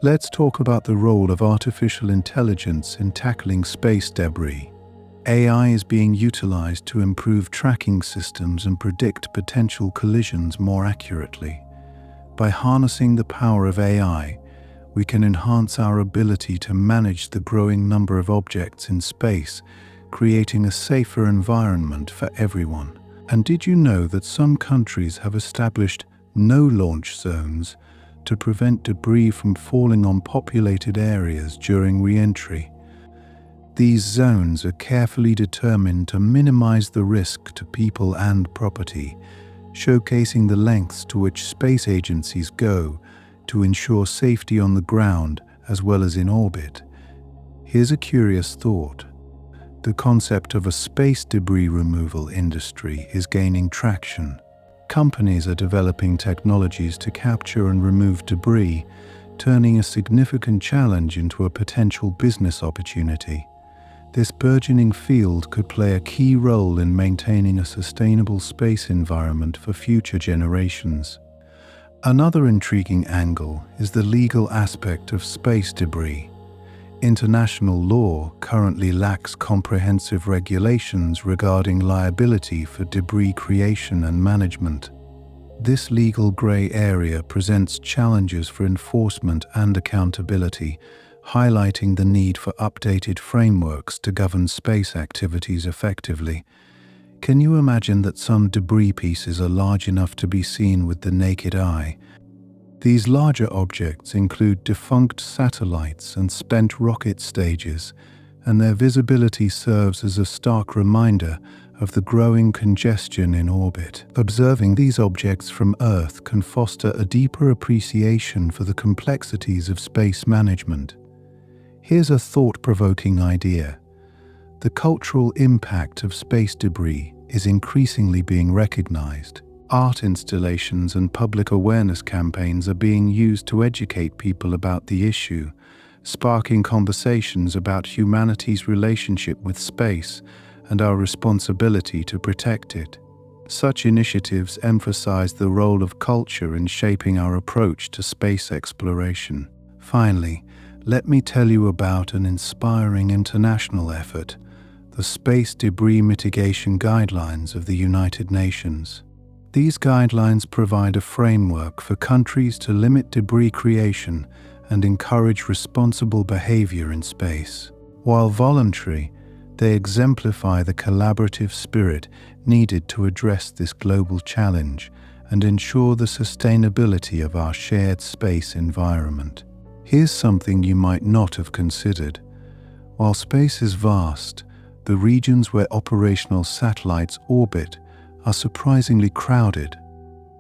A: let's talk about the role of artificial intelligence in tackling space debris. AI is being utilized to improve tracking systems and predict potential collisions more accurately. By harnessing the power of AI, we can enhance our ability to manage the growing number of objects in space, creating a safer environment for everyone. And did you know that some countries have established no-launch zones to prevent debris from falling on populated areas during re-entry? These zones are carefully determined to minimize the risk to people and property, showcasing the lengths to which space agencies go to ensure safety on the ground as well as in orbit. Here's a curious thought. The concept of a space debris removal industry is gaining traction. Companies are developing technologies to capture and remove debris, turning a significant challenge into a potential business opportunity. This burgeoning field could play a key role in maintaining a sustainable space environment for future generations. Another intriguing angle is the legal aspect of space debris. International law currently lacks comprehensive regulations regarding liability for debris creation and management. This legal gray area presents challenges for enforcement and accountability, highlighting the need for updated frameworks to govern space activities effectively. Can you imagine that some debris pieces are large enough to be seen with the naked eye? These larger objects include defunct satellites and spent rocket stages, and their visibility serves as a stark reminder of the growing congestion in orbit. Observing these objects from Earth can foster a deeper appreciation for the complexities of space management. Here's a thought-provoking idea. The cultural impact of space debris is increasingly being recognized. Art installations and public awareness campaigns are being used to educate people about the issue, sparking conversations about humanity's relationship with space and our responsibility to protect it. Such initiatives emphasize the role of culture in shaping our approach to space exploration. Finally, let me tell you about an inspiring international effort, the Space Debris Mitigation Guidelines of the United Nations. These guidelines provide a framework for countries to limit debris creation and encourage responsible behavior in space. While voluntary, they exemplify the collaborative spirit needed to address this global challenge and ensure the sustainability of our shared space environment. Here's something you might not have considered. While space is vast, the regions where operational satellites orbit are surprisingly crowded.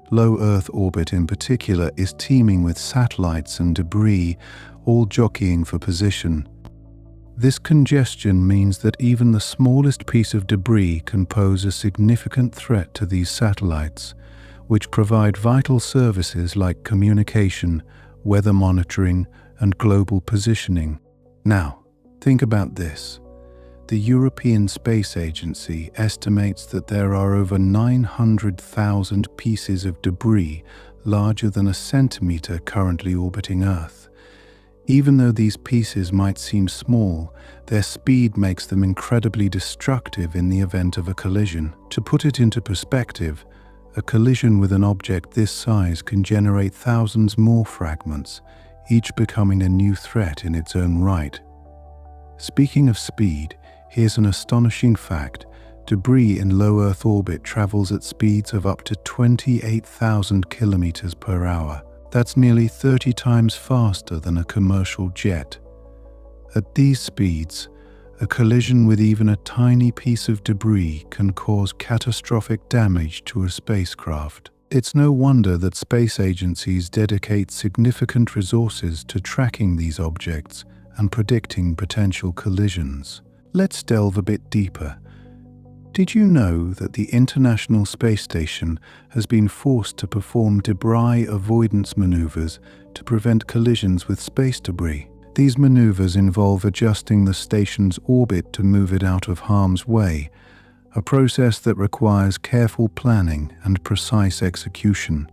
A: Low Earth orbit in particular is teeming with satellites and debris, all jockeying for position. This congestion means that even the smallest piece of debris can pose a significant threat to these satellites, which provide vital services like communication, weather monitoring, and global positioning. Now, think about this. The European Space Agency estimates that there are over 900,000 pieces of debris larger than a centimeter currently orbiting Earth. Even though these pieces might seem small, their speed makes them incredibly destructive in the event of a collision. To put it into perspective, a collision with an object this size can generate thousands more fragments, each becoming a new threat in its own right. Speaking of speed, here's an astonishing fact. Debris in low Earth orbit travels at speeds of up to 28,000 kilometers per hour. That's nearly 30 times faster than a commercial jet. At these speeds, a collision with even a tiny piece of debris can cause catastrophic damage to a spacecraft. It's no wonder that space agencies dedicate significant resources to tracking these objects and predicting potential collisions. Let's delve a bit deeper. Did you know that the International Space Station has been forced to perform debris avoidance maneuvers to prevent collisions with space debris? These maneuvers involve adjusting the station's orbit to move it out of harm's way, a process that requires careful planning and precise execution.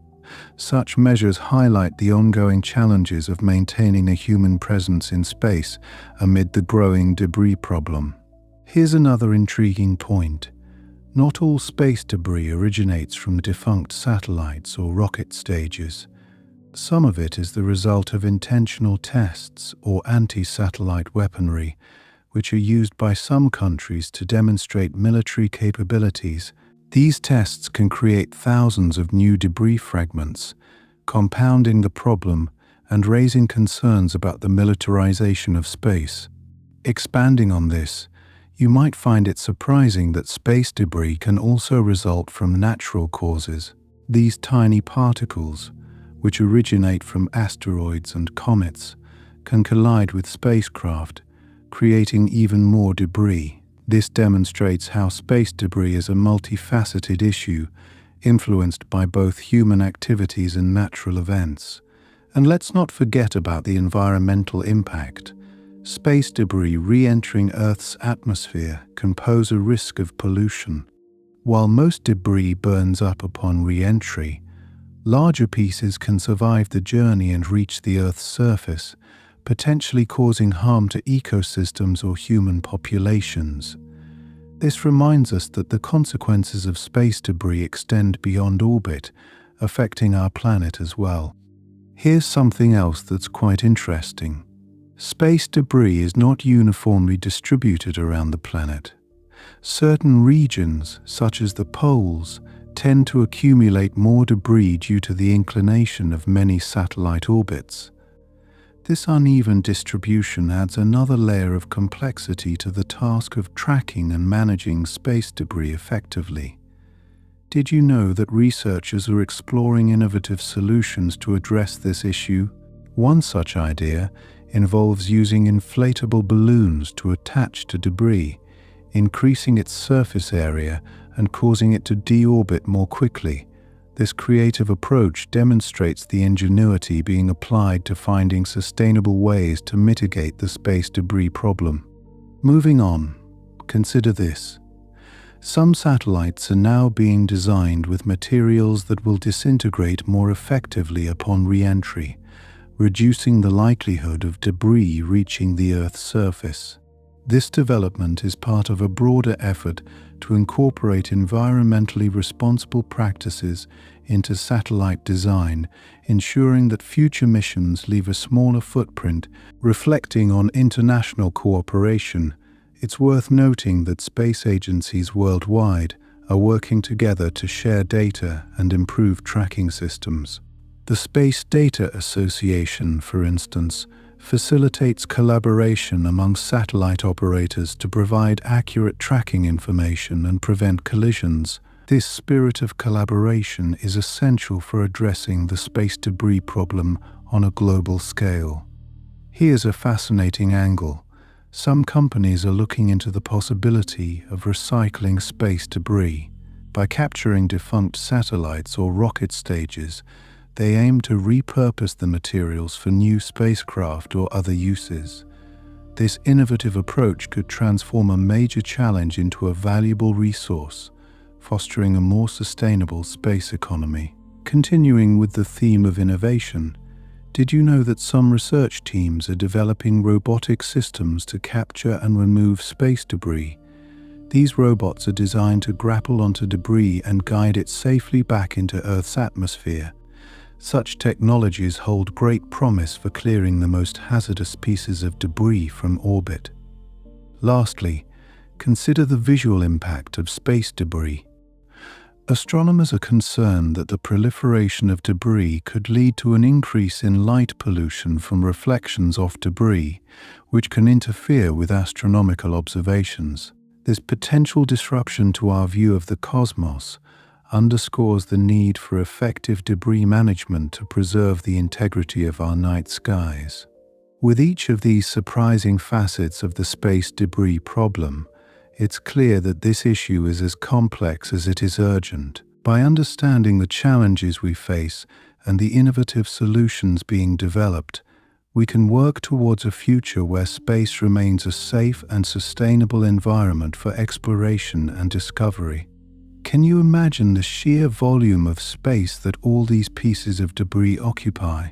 A: Such measures highlight the ongoing challenges of maintaining a human presence in space amid the growing debris problem. Here's another intriguing point. Not all space debris originates from defunct satellites or rocket stages. Some of it is the result of intentional tests or anti-satellite weaponry, which are used by some countries to demonstrate military capabilities. These tests can create thousands of new debris fragments, compounding the problem and raising concerns about the militarization of space. Expanding on this, you might find it surprising that space debris can also result from natural causes. These tiny particles, which originate from asteroids and comets, can collide with spacecraft, creating even more debris. This demonstrates how space debris is a multifaceted issue, influenced by both human activities and natural events. And let's not forget about the environmental impact. Space debris re-entering Earth's atmosphere can pose a risk of pollution. While most debris burns up upon re-entry, larger pieces can survive the journey and reach the Earth's surface, potentially causing harm to ecosystems or human populations. This reminds us that the consequences of space debris extend beyond orbit, affecting our planet as well. Here's something else that's quite interesting. Space debris is not uniformly distributed around the planet. Certain regions, such as the poles, tend to accumulate more debris due to the inclination of many satellite orbits. This uneven distribution adds another layer of complexity to the task of tracking and managing space debris effectively. Did you know that researchers are exploring innovative solutions to address this issue? One such idea involves using inflatable balloons to attach to debris, increasing its surface area and causing it to deorbit more quickly. This creative approach demonstrates the ingenuity being applied to finding sustainable ways to mitigate the space debris problem. Moving on, consider this. Some satellites are now being designed with materials that will disintegrate more effectively upon re-entry, reducing the likelihood of debris reaching the Earth's surface. This development is part of a broader effort to incorporate environmentally responsible practices into satellite design, ensuring that future missions leave a smaller footprint. Reflecting on international cooperation, it's worth noting that space agencies worldwide are working together to share data and improve tracking systems. The Space Data Association, for instance, facilitates collaboration among satellite operators to provide accurate tracking information and prevent collisions. This spirit of collaboration is essential for addressing the space debris problem on a global scale. Here's a fascinating angle. Some companies are looking into the possibility of recycling space debris. By capturing defunct satellites or rocket stages, they aim to repurpose the materials for new spacecraft or other uses. This innovative approach could transform a major challenge into a valuable resource, fostering a more sustainable space economy. Continuing with the theme of innovation, did you know that some research teams are developing robotic systems to capture and remove space debris? These robots are designed to grapple onto debris and guide it safely back into Earth's atmosphere. Such technologies hold great promise for clearing the most hazardous pieces of debris from orbit. Lastly, Consider the visual impact of space debris. Astronomers are concerned that the proliferation of debris could lead to an increase in light pollution from reflections off debris, which can interfere with astronomical observations. This potential disruption to our view of the cosmos underscores the need for effective debris management to preserve the integrity of our night skies. With each of these surprising facets of the space debris problem, it's clear that this issue is as complex as it is urgent. By understanding the challenges we face and the innovative solutions being developed, we can work towards a future where space remains a safe and sustainable environment for exploration and discovery. Can you imagine the sheer volume of space that all these pieces of debris occupy?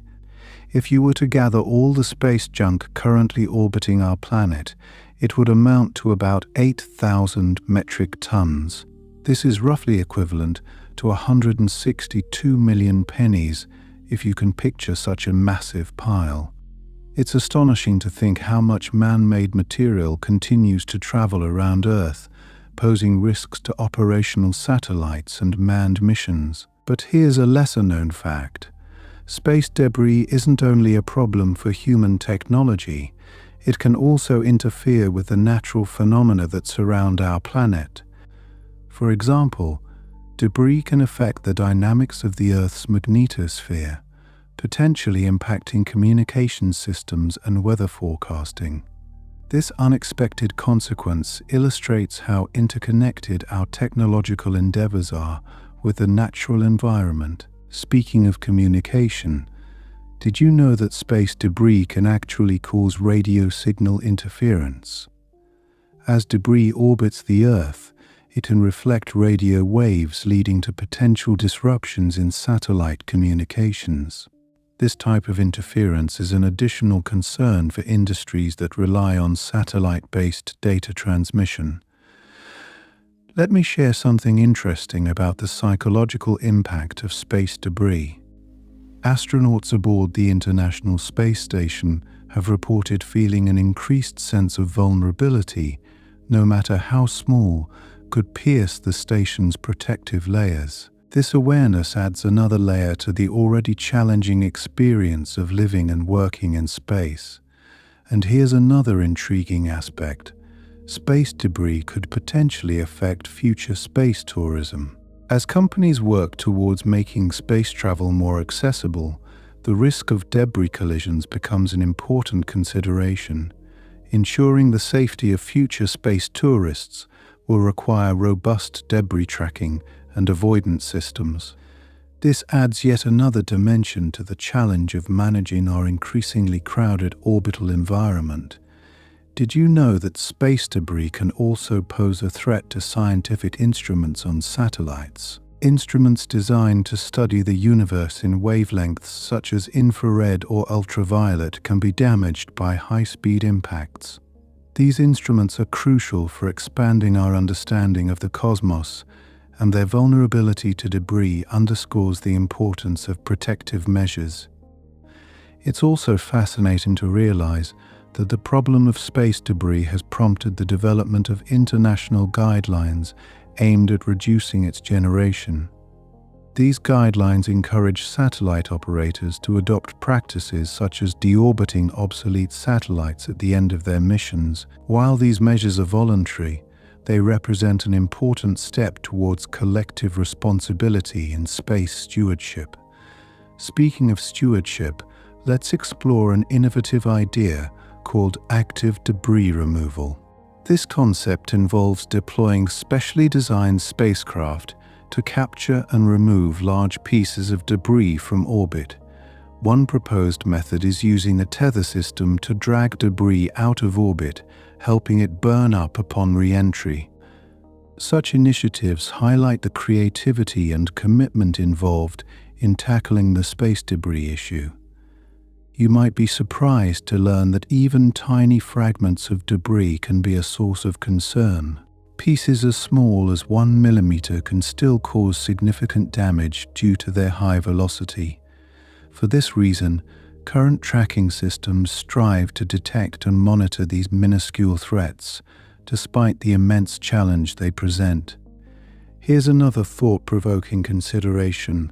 A: If you were to gather all the space junk currently orbiting our planet, it would amount to about 8,000 metric tons. This is roughly equivalent to 162 million pennies, if you can picture such a massive pile. It's astonishing to think how much man-made material continues to travel around Earth, posing risks to operational satellites and manned missions. But here's a lesser-known fact. Space debris isn't only a problem for human technology, it can also interfere with the natural phenomena that surround our planet. For example, debris can affect the dynamics of the Earth's magnetosphere, potentially impacting communication systems and weather forecasting. This unexpected consequence illustrates how interconnected our technological endeavors are with the natural environment. Speaking of communication, did you know that space debris can actually cause radio signal interference? As debris orbits the Earth, it can reflect radio waves, leading to potential disruptions in satellite communications. This type of interference is an additional concern for industries that rely on satellite-based data transmission. Let me share something interesting about the psychological impact of space debris. Astronauts aboard the International Space Station have reported feeling an increased sense of vulnerability, no matter how small, could pierce the station's protective layers. This awareness adds another layer to the already challenging experience of living and working in space. And here's another intriguing aspect. Space debris could potentially affect future space tourism. As companies work towards making space travel more accessible, the risk of debris collisions becomes an important consideration. Ensuring the safety of future space tourists will require robust debris tracking and avoidance systems. This adds yet another dimension to the challenge of managing our increasingly crowded orbital environment. Did you know that space debris can also pose a threat to scientific instruments on satellites? Instruments designed to study the universe in wavelengths such as infrared or ultraviolet can be damaged by high-speed impacts. These instruments are crucial for expanding our understanding of the cosmos, and their vulnerability to debris underscores the importance of protective measures. It's also fascinating to realize that the problem of space debris has prompted the development of international guidelines aimed at reducing its generation. These guidelines encourage satellite operators to adopt practices such as deorbiting obsolete satellites at the end of their missions. While these measures are voluntary, they represent an important step towards collective responsibility in space stewardship. Speaking of stewardship, let's explore an innovative idea called active debris removal. This concept involves deploying specially designed spacecraft to capture and remove large pieces of debris from orbit. One proposed method is using a tether system to drag debris out of orbit, helping it burn up upon re-entry. Such initiatives highlight the creativity and commitment involved in tackling the space debris issue. You might be surprised to learn that even tiny fragments of debris can be a source of concern. Pieces as small as 1 millimeter can still cause significant damage due to their high velocity. For this reason, current tracking systems strive to detect and monitor these minuscule threats, despite the immense challenge they present. Here's another thought-provoking consideration.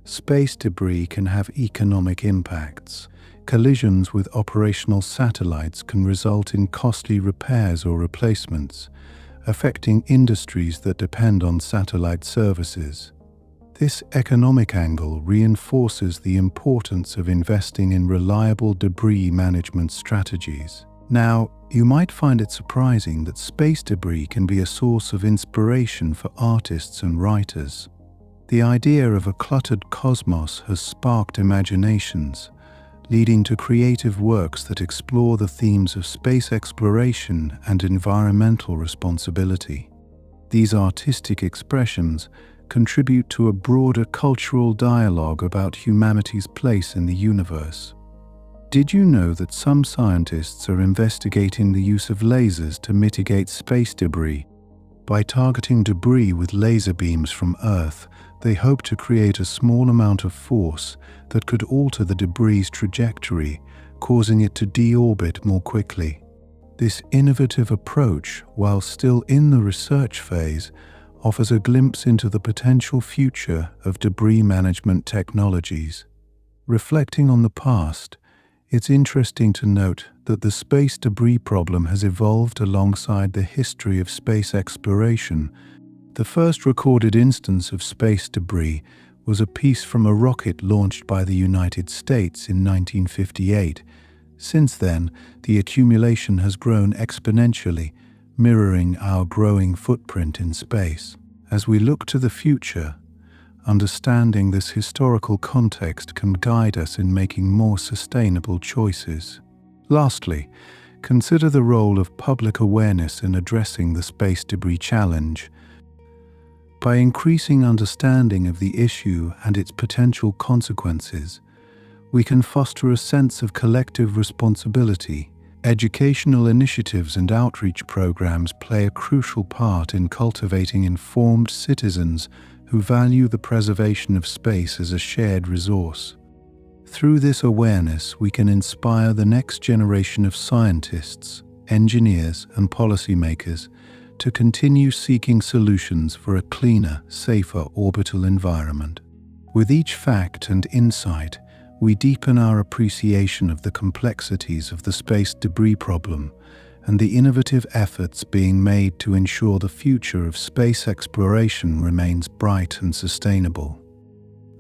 A: Space debris can have economic impacts. Collisions with operational satellites can result in costly repairs or replacements, affecting industries that depend on satellite services. This economic angle reinforces the importance of investing in reliable debris management strategies. Now, you might find it surprising that space debris can be a source of inspiration for artists and writers. The idea of a cluttered cosmos has sparked imaginations, leading to creative works that explore the themes of space exploration and environmental responsibility. These artistic expressions contribute to a broader cultural dialogue about humanity's place in the universe. Did you know that some scientists are investigating the use of lasers to mitigate space debris? By targeting debris with laser beams from Earth, they hope to create a small amount of force that could alter the debris' trajectory, causing it to deorbit more quickly. This innovative approach, while still in the research phase, offers a glimpse into the potential future of debris management technologies. Reflecting on the past, it's interesting to note that the space debris problem has evolved alongside the history of space exploration. The first recorded instance of space debris was a piece from a rocket launched by the United States in 1958. Since then, the accumulation has grown exponentially, mirroring our growing footprint in space. As we look to the future, understanding this historical context can guide us in making more sustainable choices. Lastly, consider the role of public awareness in addressing the space debris challenge. By increasing understanding of the issue and its potential consequences, we can foster a sense of collective responsibility. Educational initiatives and outreach programs play a crucial part in cultivating informed citizens who value the preservation of space as a shared resource. Through this awareness, we can inspire the next generation of scientists, engineers, and policymakers to continue seeking solutions for a cleaner, safer orbital environment. With each fact and insight, we deepen our appreciation of the complexities of the space debris problem and the innovative efforts being made to ensure the future of space exploration remains bright and sustainable.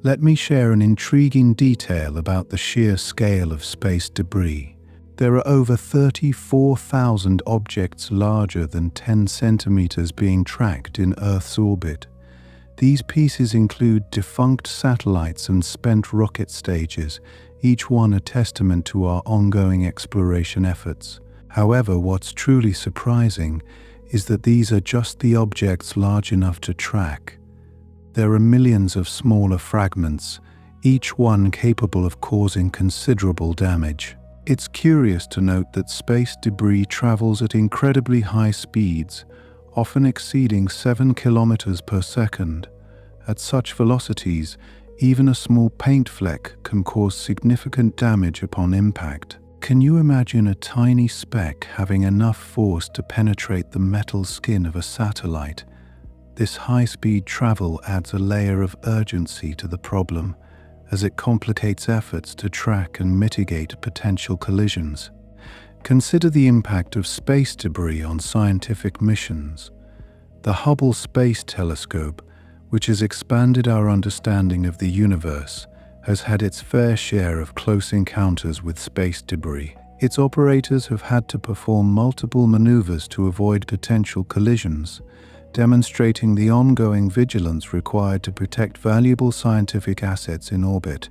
A: Let me share an intriguing detail about the sheer scale of space debris. There are over 34,000 objects larger than 10 centimeters being tracked in Earth's orbit. These pieces include defunct satellites and spent rocket stages, each one a testament to our ongoing exploration efforts. However, what's truly surprising is that these are just the objects large enough to track. There are millions of smaller fragments, each one capable of causing considerable damage. It's curious to note that space debris travels at incredibly high speeds, often exceeding 7 kilometers per second. At such velocities, even a small paint fleck can cause significant damage upon impact. Can you imagine a tiny speck having enough force to penetrate the metal skin of a satellite? This high-speed travel adds a layer of urgency to the problem, as it complicates efforts to track and mitigate potential collisions. Consider the impact of space debris on scientific missions. The Hubble Space Telescope, which has expanded our understanding of the universe, has had its fair share of close encounters with space debris. Its operators have had to perform multiple maneuvers to avoid potential collisions, demonstrating the ongoing vigilance required to protect valuable scientific assets in orbit.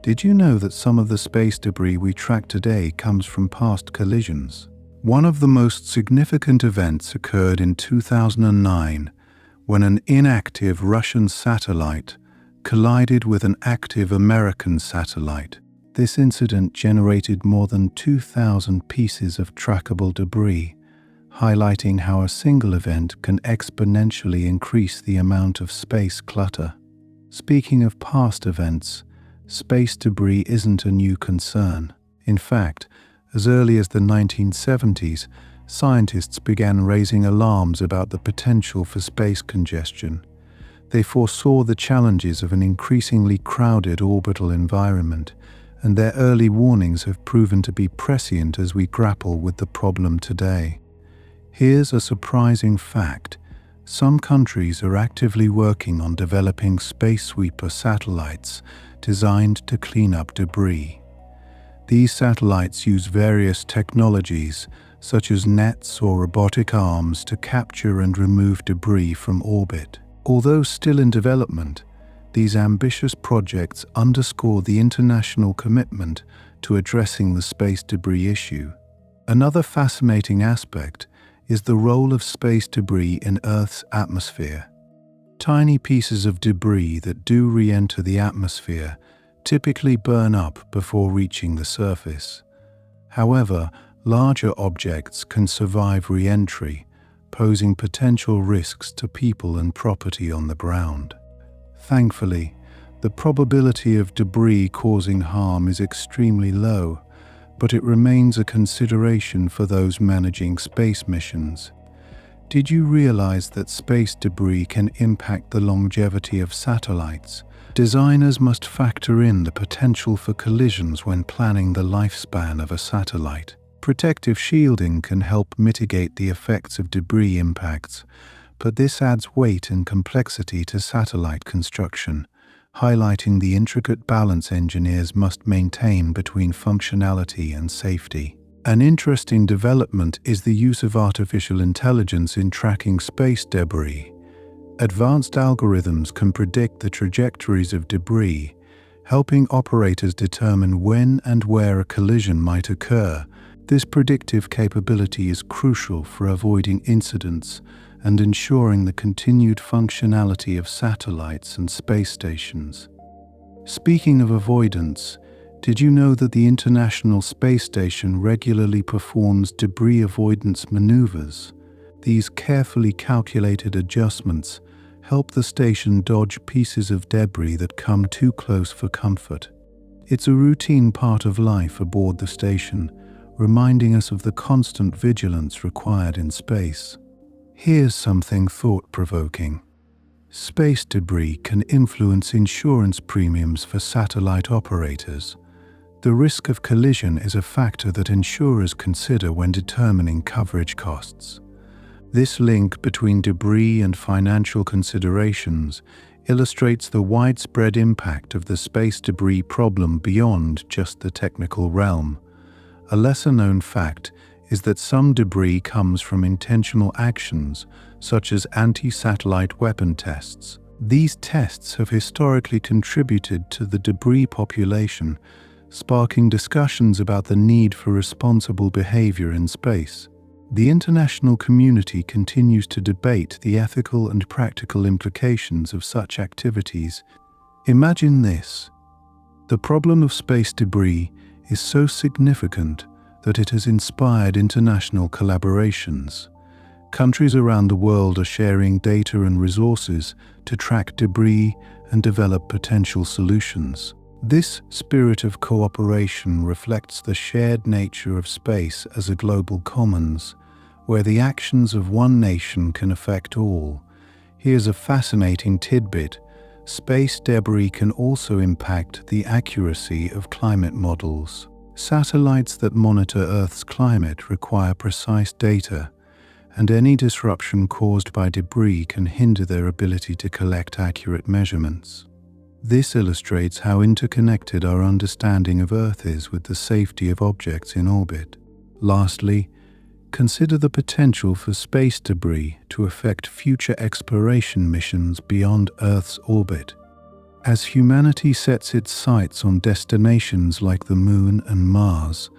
A: Did you know that some of the space debris we track today comes from past collisions? One of the most significant events occurred in 2009, when an inactive Russian satellite collided with an active American satellite. This incident generated more than 2,000 pieces of trackable debris, highlighting how a single event can exponentially increase the amount of space clutter. Speaking of past events, space debris isn't a new concern. In fact, as early as the 1970s, scientists began raising alarms about the potential for space congestion. They foresaw the challenges of an increasingly crowded orbital environment, and their early warnings have proven to be prescient as we grapple with the problem today. Here's a surprising fact. Some countries are actively working on developing space sweeper satellites designed to clean up debris. These satellites use various technologies, such as nets or robotic arms, to capture and remove debris from orbit. Although still in development, these ambitious projects underscore the international commitment to addressing the space debris issue. Another fascinating aspect is the role of space debris in Earth's atmosphere. Tiny pieces of debris that do re-enter the atmosphere typically burn up before reaching the surface. However, larger objects can survive re-entry, posing potential risks to people and property on the ground. Thankfully, the probability of debris causing harm is extremely low, but it remains a consideration for those managing space missions. Did you realize that space debris can impact the longevity of satellites? Designers must factor in the potential for collisions when planning the lifespan of a satellite. Protective shielding can help mitigate the effects of debris impacts, but this adds weight and complexity to satellite construction, highlighting the intricate balance engineers must maintain between functionality and safety. An interesting development is the use of artificial intelligence in tracking space debris. Advanced algorithms can predict the trajectories of debris, helping operators determine when and where a collision might occur. This predictive capability is crucial for avoiding incidents and ensuring the continued functionality of satellites and space stations. Speaking of avoidance, did you know that the International Space Station regularly performs debris avoidance maneuvers? These carefully calculated adjustments help the station dodge pieces of debris that come too close for comfort. It's a routine part of life aboard the station, reminding us of the constant vigilance required in space. Here's something thought-provoking. Space debris can influence insurance premiums for satellite operators. The risk of collision is a factor that insurers consider when determining coverage costs. This link between debris and financial considerations illustrates the widespread impact of the space debris problem beyond just the technical realm. A lesser-known fact is that some debris comes from intentional actions, such as anti-satellite weapon tests. These tests have historically contributed to the debris population, sparking discussions about the need for responsible behavior in space. The international community continues to debate the ethical and practical implications of such activities. Imagine this. The problem of space debris is so significant that it has inspired international collaborations. Countries around the world are sharing data and resources to track debris and develop potential solutions. This spirit of cooperation reflects the shared nature of space as a global commons, where the actions of one nation can affect all. Here's a fascinating tidbit. Space debris can also impact the accuracy of climate models. Satellites that monitor Earth's climate require precise data, and any disruption caused by debris can hinder their ability to collect accurate measurements. This illustrates how interconnected our understanding of Earth is with the safety of objects in orbit. Lastly, consider the potential for space debris to affect future exploration missions beyond Earth's orbit. As humanity sets its sights on destinations like the Moon and Mars,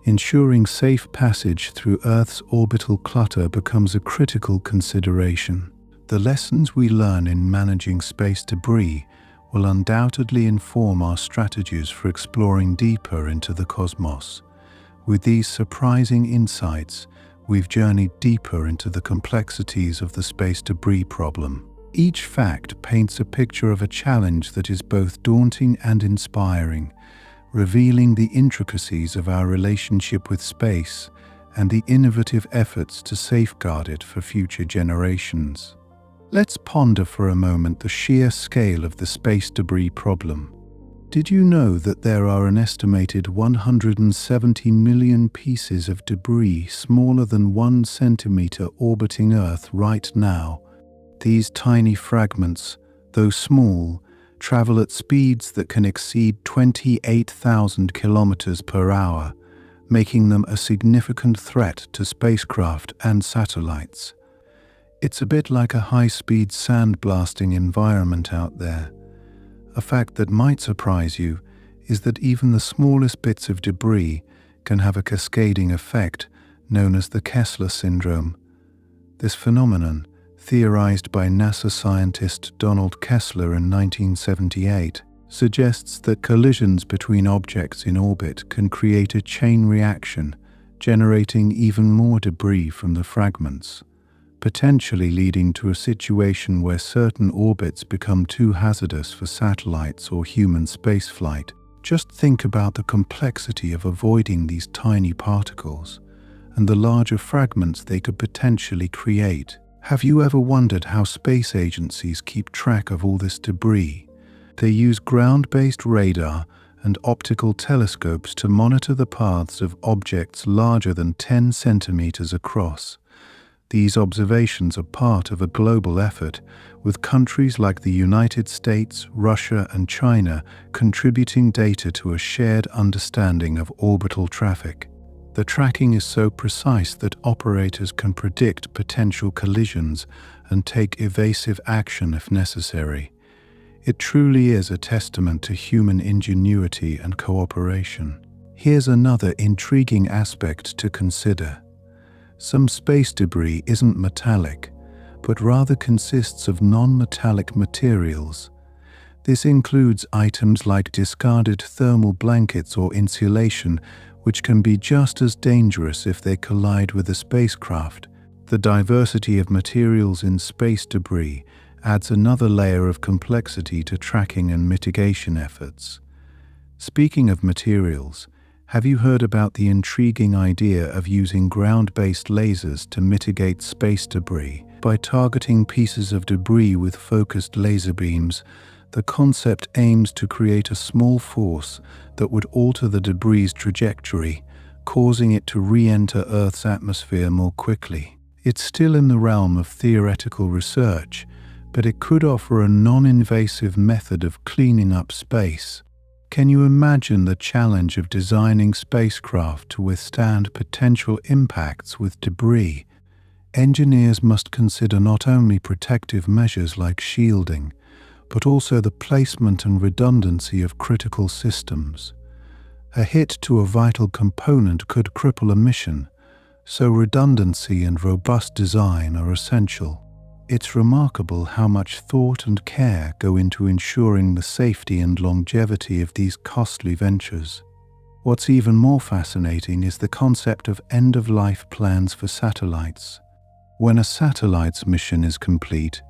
A: ensuring safe passage through Earth's orbital clutter becomes a critical consideration. The lessons we learn in managing space debris will undoubtedly inform our strategies for exploring deeper into the cosmos. With these surprising insights, we've journeyed deeper into the complexities of the space debris problem. Each fact paints a picture of a challenge that is both daunting and inspiring, revealing the intricacies of our relationship with space and the innovative efforts to safeguard it for future generations. Let's ponder for a moment the sheer scale of the space debris problem. Did you know that there are an estimated 170 million pieces of debris smaller than 1 centimeter orbiting Earth right now? These tiny fragments, though small, travel at speeds that can exceed 28,000 kilometers per hour, making them a significant threat to spacecraft and satellites. It's a bit like a high-speed sandblasting environment out there. A fact that might surprise you is that even the smallest bits of debris can have a cascading effect known as the Kessler syndrome. This phenomenon, theorized by NASA scientist Donald Kessler in 1978, suggests that collisions between objects in orbit can create a chain reaction, generating even more debris from the fragments, potentially leading to a situation where certain orbits become too hazardous for satellites or human spaceflight. Just think about the complexity of avoiding these tiny particles and the larger fragments they could potentially create. Have you ever wondered how space agencies keep track of all this debris? They use ground-based radar and optical telescopes to monitor the paths of objects larger than 10 centimeters across. These observations are part of a global effort, with countries like the United States, Russia, and China contributing data to a shared understanding of orbital traffic. The tracking is so precise that operators can predict potential collisions and take evasive action if necessary. It truly is a testament to human ingenuity and cooperation. Here's another intriguing aspect to consider. Some space debris isn't metallic, but rather consists of non-metallic materials. This includes items like discarded thermal blankets or insulation, which can be just as dangerous if they collide with a spacecraft. The diversity of materials in space debris adds another layer of complexity to tracking and mitigation efforts. Speaking of materials, have you heard about the intriguing idea of using ground-based lasers to mitigate space debris? By targeting pieces of debris with focused laser beams, the concept aims to create a small force that would alter the debris' trajectory, causing it to re-enter Earth's atmosphere more quickly. It's still in the realm of theoretical research, but it could offer a non-invasive method of cleaning up space. Can you imagine the challenge of designing spacecraft to withstand potential impacts with debris? Engineers must consider not only protective measures like shielding, but also the placement and redundancy of critical systems. A hit to a vital component could cripple a mission, so redundancy and robust design are essential. It's remarkable how much thought and care go into ensuring the safety and longevity of these costly ventures. What's even more fascinating is the concept of end-of-life plans for satellites. When a satellite's mission is complete,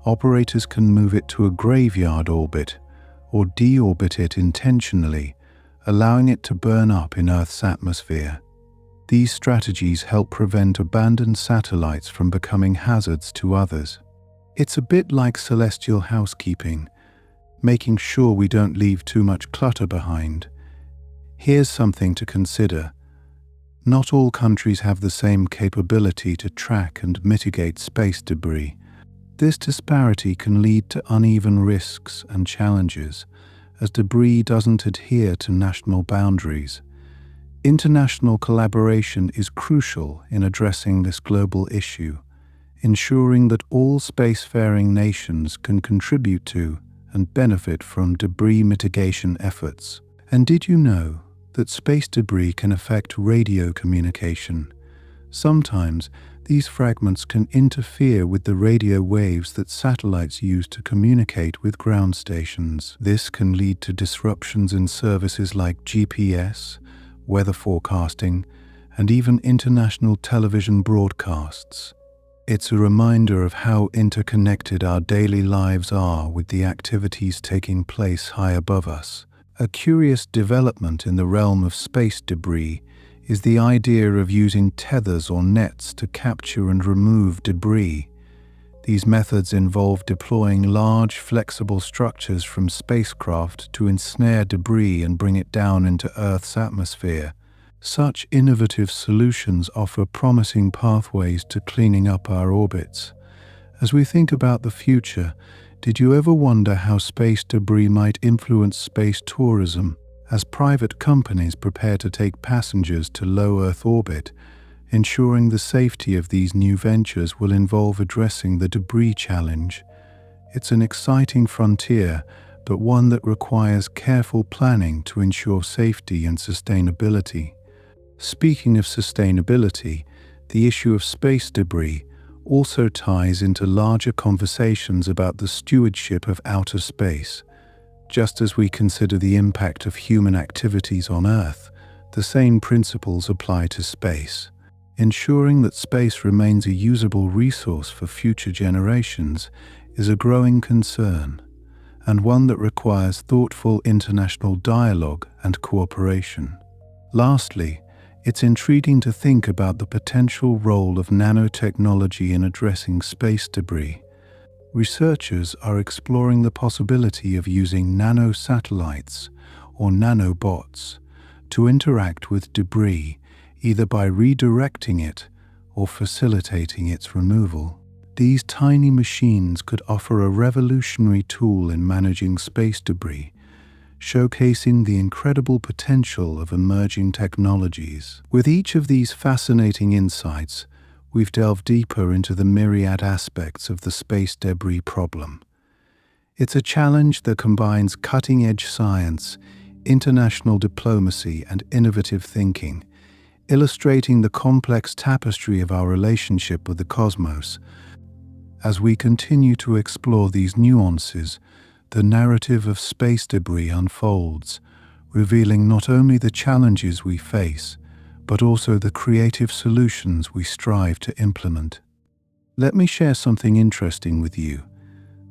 A: operators can move it to a graveyard orbit or deorbit it intentionally, allowing it to burn up in Earth's atmosphere. These strategies help prevent abandoned satellites from becoming hazards to others. It's a bit like celestial housekeeping, making sure we don't leave too much clutter behind. Here's something to consider. Not all countries have the same capability to track and mitigate space debris. This disparity can lead to uneven risks and challenges, as debris doesn't adhere to national boundaries. International collaboration is crucial in addressing this global issue, ensuring that all spacefaring nations can contribute to and benefit from debris mitigation efforts. And did you know that space debris can affect radio communication? Sometimes these fragments can interfere with the radio waves that satellites use to communicate with ground stations. This can lead to disruptions in services like GPS, weather forecasting, and even international television broadcasts. It's a reminder of how interconnected our daily lives are with the activities taking place high above us. A curious development in the realm of space debris is the idea of using tethers or nets to capture and remove debris. These methods involve deploying large, flexible structures from spacecraft to ensnare debris and bring it down into Earth's atmosphere. Such innovative solutions offer promising pathways to cleaning up our orbits. As we think about the future, did you ever wonder how space debris might influence space tourism? As private companies prepare to take passengers to low Earth orbit, ensuring the safety of these new ventures will involve addressing the debris challenge. It's an exciting frontier, but one that requires careful planning to ensure safety and sustainability. Speaking of sustainability, the issue of space debris also ties into larger conversations about the stewardship of outer space. Just as we consider the impact of human activities on Earth, the same principles apply to space. Ensuring that space remains a usable resource for future generations is a growing concern, and one that requires thoughtful international dialogue and cooperation. Lastly, it's intriguing to think about the potential role of nanotechnology in addressing space debris. Researchers are exploring the possibility of using nanosatellites or nanobots to interact with debris, either by redirecting it or facilitating its removal. These tiny machines could offer a revolutionary tool in managing space debris, showcasing the incredible potential of emerging technologies. With each of these fascinating insights, we've delved deeper into the myriad aspects of the space debris problem. It's a challenge that combines cutting-edge science, international diplomacy, and innovative thinking, illustrating the complex tapestry of our relationship with the cosmos. As we continue to explore these nuances, the narrative of space debris unfolds, revealing not only the challenges we face, but also the creative solutions we strive to implement. Let me share something interesting with you.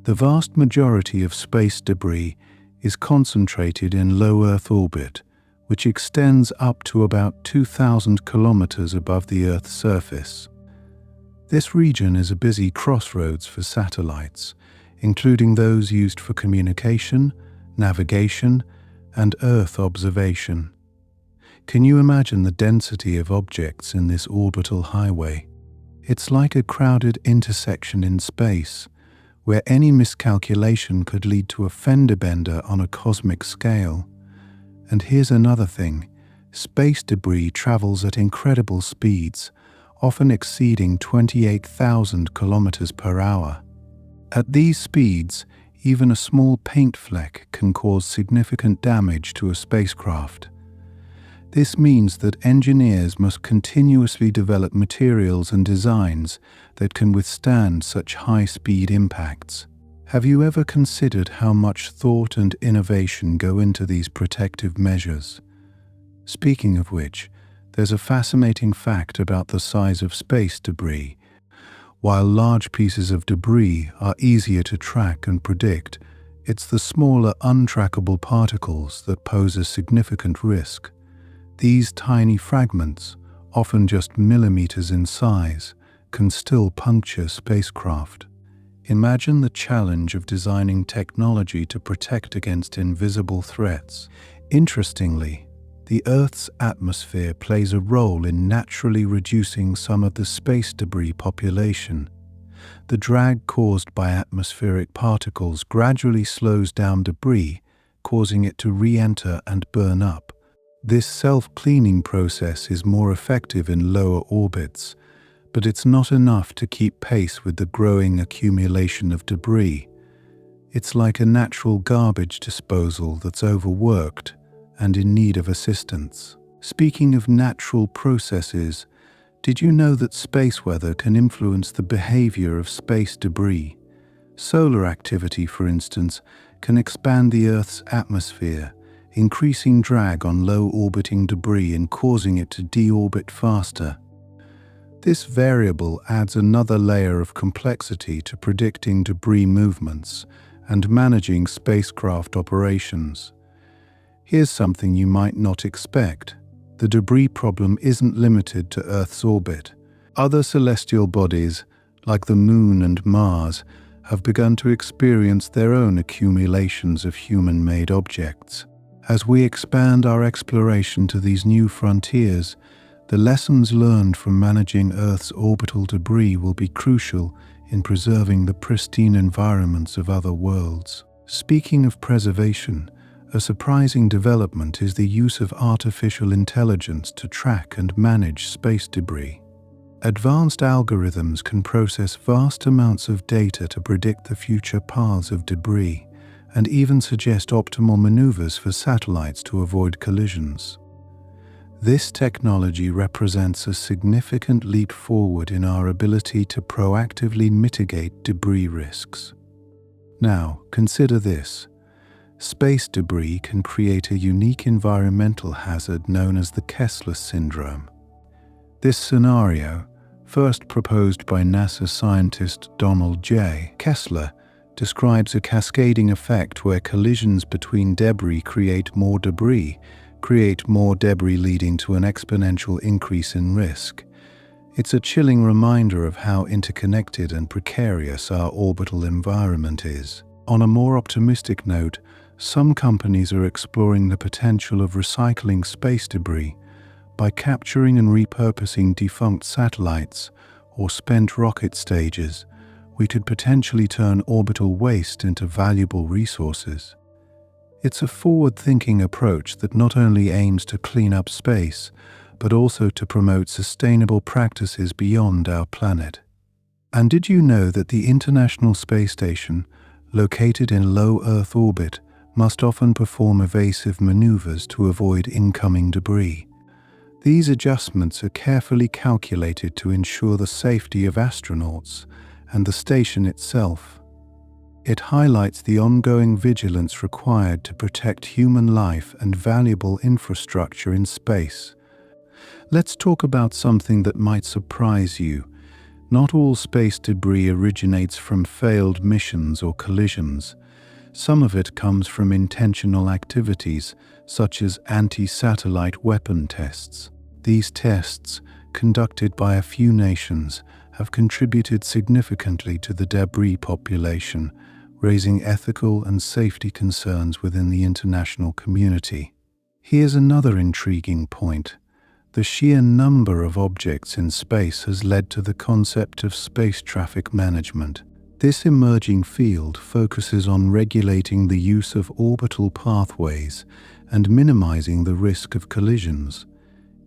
A: The vast majority of space debris is concentrated in low Earth orbit, which extends up to about 2,000 kilometers above the Earth's surface. This region is a busy crossroads for satellites, including those used for communication, navigation, and Earth observation. Can you imagine the density of objects in this orbital highway? It's like a crowded intersection in space, where any miscalculation could lead to a fender bender on a cosmic scale. And here's another thing: space debris travels at incredible speeds, often exceeding 28,000 kilometers per hour. At these speeds, even a small paint fleck can cause significant damage to a spacecraft. This means that engineers must continuously develop materials and designs that can withstand such high-speed impacts. Have you ever considered how much thought and innovation go into these protective measures? Speaking of which, there's a fascinating fact about the size of space debris. While large pieces of debris are easier to track and predict, it's the smaller, untrackable particles that pose a significant risk. These tiny fragments, often just millimeters in size, can still puncture spacecraft. Imagine the challenge of designing technology to protect against invisible threats. Interestingly, the Earth's atmosphere plays a role in naturally reducing some of the space debris population. The drag caused by atmospheric particles gradually slows down debris, causing it to re-enter and burn up. This self-cleaning process is more effective in lower orbits, but it's not enough to keep pace with the growing accumulation of debris. It's like a natural garbage disposal that's overworked and in need of assistance. Speaking of natural processes, did you know that space weather can influence the behavior of space debris? Solar activity, for instance, can expand the Earth's atmosphere, increasing drag on low-orbiting debris and causing it to deorbit faster. This variable adds another layer of complexity to predicting debris movements and managing spacecraft operations. Here's something you might not expect: the debris problem isn't limited to Earth's orbit. Other celestial bodies, like the Moon and Mars, have begun to experience their own accumulations of human-made objects. As we expand our exploration to these new frontiers, the lessons learned from managing Earth's orbital debris will be crucial in preserving the pristine environments of other worlds. Speaking of preservation, a surprising development is the use of artificial intelligence to track and manage space debris. Advanced algorithms can process vast amounts of data to predict the future paths of debris and even suggest optimal maneuvers for satellites to avoid collisions. This technology represents a significant leap forward in our ability to proactively mitigate debris risks. Now, consider this. Space debris can create a unique environmental hazard known as the Kessler syndrome. This scenario, first proposed by NASA scientist Donald J. Kessler, describes a cascading effect where collisions between debris create more debris leading to an exponential increase in risk. It's a chilling reminder of how interconnected and precarious our orbital environment is. On a more optimistic note, some companies are exploring the potential of recycling space debris. By capturing and repurposing defunct satellites or spent rocket stages, we could potentially turn orbital waste into valuable resources. It's a forward-thinking approach that not only aims to clean up space, but also to promote sustainable practices beyond our planet. And did you know that the International Space Station, located in low Earth orbit, must often perform evasive maneuvers to avoid incoming debris? These adjustments are carefully calculated to ensure the safety of astronauts and the station itself. It highlights the ongoing vigilance required to protect human life and valuable infrastructure in space. Let's talk about something that might surprise you. Not all space debris originates from failed missions or collisions. Some of it comes from intentional activities, such as anti-satellite weapon tests. These tests, conducted by a few nations, have contributed significantly to the debris population, raising ethical and safety concerns within the international community. Here's another intriguing point. The sheer number of objects in space has led to the concept of space traffic management. This emerging field focuses on regulating the use of orbital pathways and minimizing the risk of collisions.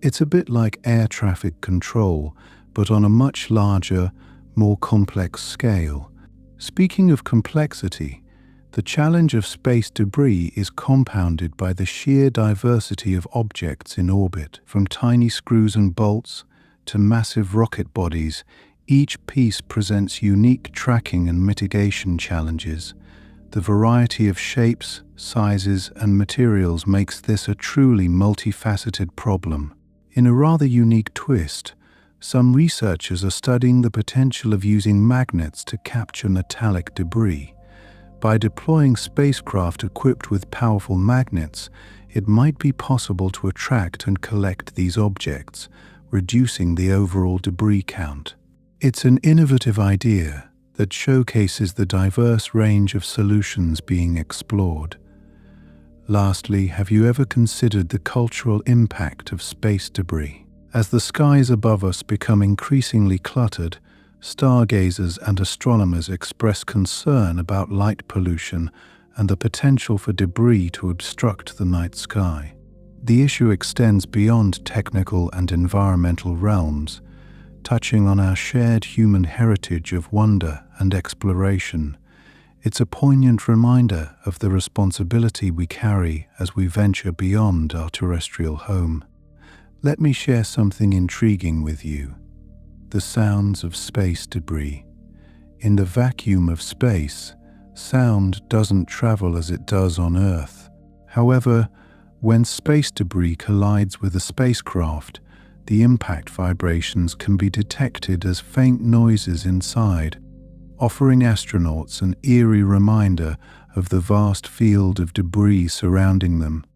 A: It's a bit like air traffic control, but on a much larger, more complex scale. Speaking of complexity, the challenge of space debris is compounded by the sheer diversity of objects in orbit. From tiny screws and bolts to massive rocket bodies, each piece presents unique tracking and mitigation challenges. The variety of shapes, sizes, and materials makes this a truly multifaceted problem. In a rather unique twist, some researchers are studying the potential of using magnets to capture metallic debris. By deploying spacecraft equipped with powerful magnets, it might be possible to attract and collect these objects, reducing the overall debris count. It's an innovative idea that showcases the diverse range of solutions being explored. Lastly, have you ever considered the cultural impact of space debris? As the skies above us become increasingly cluttered, stargazers and astronomers express concern about light pollution and the potential for debris to obstruct the night sky. The issue extends beyond technical and environmental realms, touching on our shared human heritage of wonder and exploration. It's a poignant reminder of the responsibility we carry as we venture beyond our terrestrial home. Let me share something intriguing with you. The sounds of space debris. In the vacuum of space, sound doesn't travel as it does on Earth. However, when space debris collides with a spacecraft, the impact vibrations can be detected as faint noises inside, offering astronauts an eerie reminder of the vast field of debris surrounding them.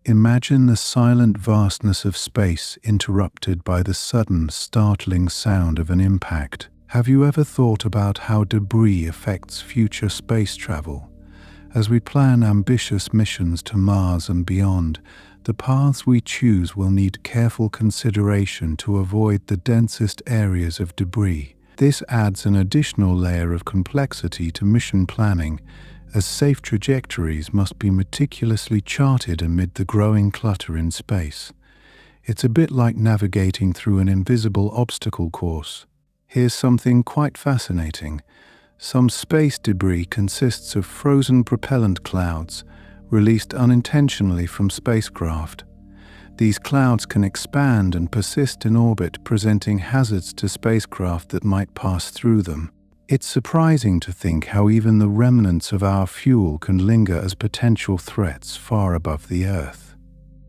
A: Imagine the silent vastness of space interrupted by the sudden, startling sound of an impact. Have you ever thought about how debris affects future space travel? As we plan ambitious missions to Mars and beyond, the paths we choose will need careful consideration to avoid the densest areas of debris. This adds an additional layer of complexity to mission planning, as safe trajectories must be meticulously charted amid the growing clutter in space. It's a bit like navigating through an invisible obstacle course. Here's something quite fascinating. Some space debris consists of frozen propellant clouds released unintentionally from spacecraft. These clouds can expand and persist in orbit, presenting hazards to spacecraft that might pass through them. It's surprising to think how even the remnants of our fuel can linger as potential threats far above the Earth.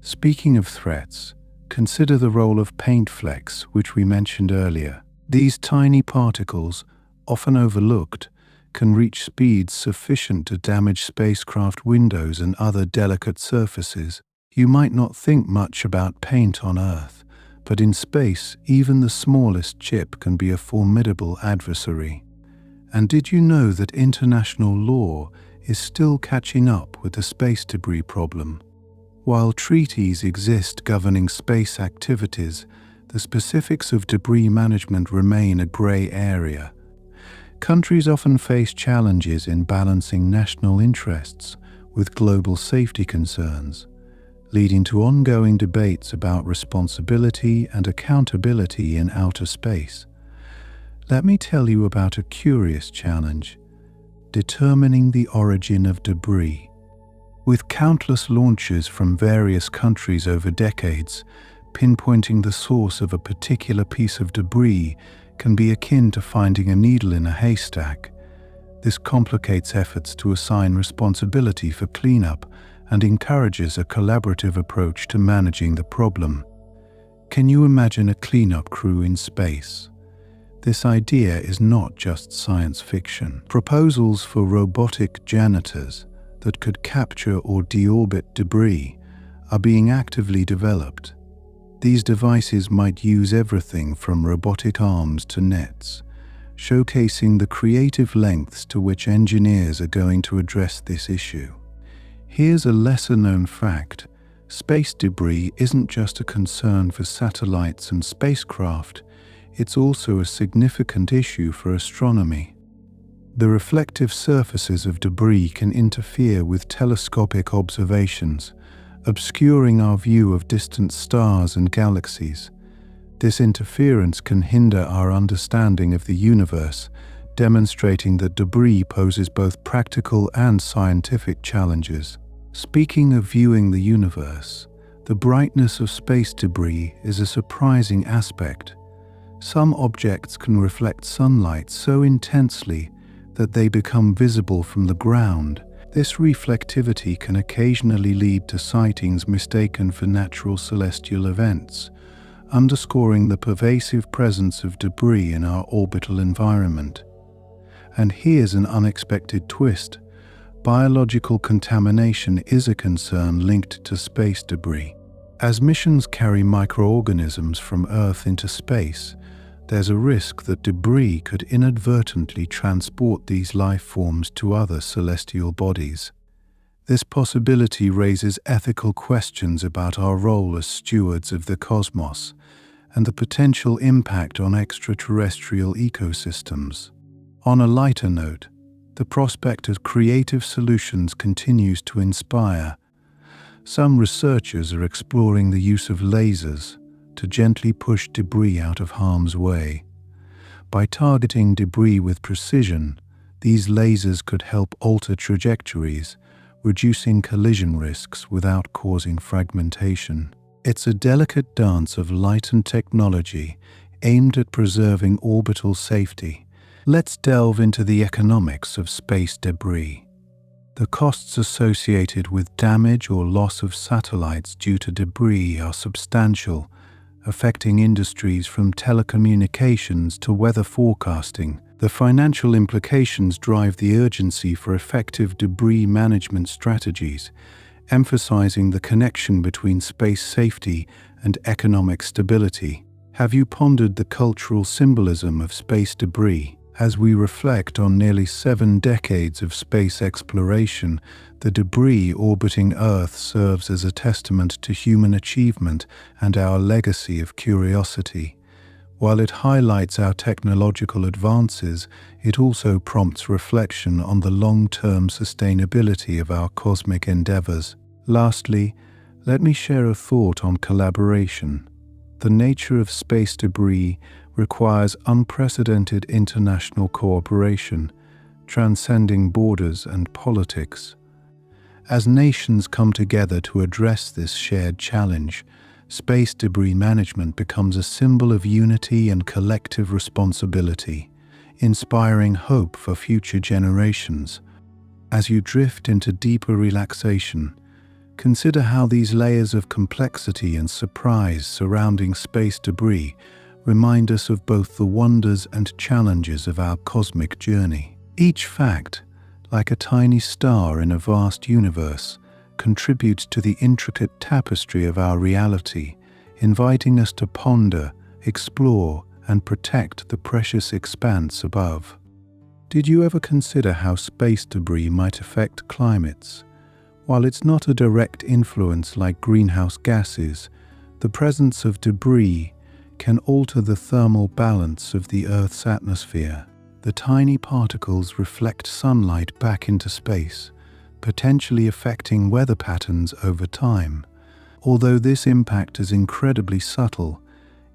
A: Speaking of threats, consider the role of paint flecks, which we mentioned earlier. These tiny particles, often overlooked, can reach speeds sufficient to damage spacecraft windows and other delicate surfaces. You might not think much about paint on Earth, but in space, even the smallest chip can be a formidable adversary. And did you know that international law is still catching up with the space debris problem? While treaties exist governing space activities, the specifics of debris management remain a grey area. Countries often face challenges in balancing national interests with global safety concerns, leading to ongoing debates about responsibility and accountability in outer space. Let me tell you about a curious challenge: determining the origin of debris. With countless launches from various countries over decades, pinpointing the source of a particular piece of debris can be akin to finding a needle in a haystack. This complicates efforts to assign responsibility for cleanup and encourages a collaborative approach to managing the problem. Can you imagine a cleanup crew in space? This idea is not just science fiction. Proposals for robotic janitors that could capture or deorbit debris are being actively developed. These devices might use everything from robotic arms to nets, showcasing the creative lengths to which engineers are going to address this issue. Here's a lesser-known fact: space debris isn't just a concern for satellites and spacecraft, it's also a significant issue for astronomy. The reflective surfaces of debris can interfere with telescopic observations, obscuring our view of distant stars and galaxies. This interference can hinder our understanding of the universe, demonstrating that debris poses both practical and scientific challenges. Speaking of viewing the universe, the brightness of space debris is a surprising aspect. Some objects can reflect sunlight so intensely that they become visible from the ground. This reflectivity can occasionally lead to sightings mistaken for natural celestial events, underscoring the pervasive presence of debris in our orbital environment. And here's an unexpected twist: biological contamination is a concern linked to space debris. As missions carry microorganisms from Earth into space, there's a risk that debris could inadvertently transport these life forms to other celestial bodies. This possibility raises ethical questions about our role as stewards of the cosmos and the potential impact on extraterrestrial ecosystems. On a lighter note, the prospect of creative solutions continues to inspire. Some researchers are exploring the use of lasers to gently push debris out of harm's way. By targeting debris with precision, these lasers could help alter trajectories, reducing collision risks without causing fragmentation. It's a delicate dance of light and technology aimed at preserving orbital safety. Let's delve into the economics of space debris. The costs associated with damage or loss of satellites due to debris are substantial, affecting industries from telecommunications to weather forecasting. The financial implications drive the urgency for effective debris management strategies, emphasizing the connection between space safety and economic stability. Have you pondered the cultural symbolism of space debris? As we reflect on nearly 7 decades of space exploration, the debris orbiting Earth serves as a testament to human achievement and our legacy of curiosity. While it highlights our technological advances, it also prompts reflection on the long-term sustainability of our cosmic endeavors. Lastly, let me share a thought on collaboration. The nature of space debris requires unprecedented international cooperation, transcending borders and politics. As nations come together to address this shared challenge, space debris management becomes a symbol of unity and collective responsibility, inspiring hope for future generations. As you drift into deeper relaxation, consider how these layers of complexity and surprise surrounding space debris remind us of both the wonders and challenges of our cosmic journey. Each fact, like a tiny star in a vast universe, contributes to the intricate tapestry of our reality, inviting us to ponder, explore, and protect the precious expanse above. Did you ever consider how space debris might affect climates? While it's not a direct influence like greenhouse gases, the presence of debris can alter the thermal balance of the Earth's atmosphere. The tiny particles reflect sunlight back into space, potentially affecting weather patterns over time. Although this impact is incredibly subtle,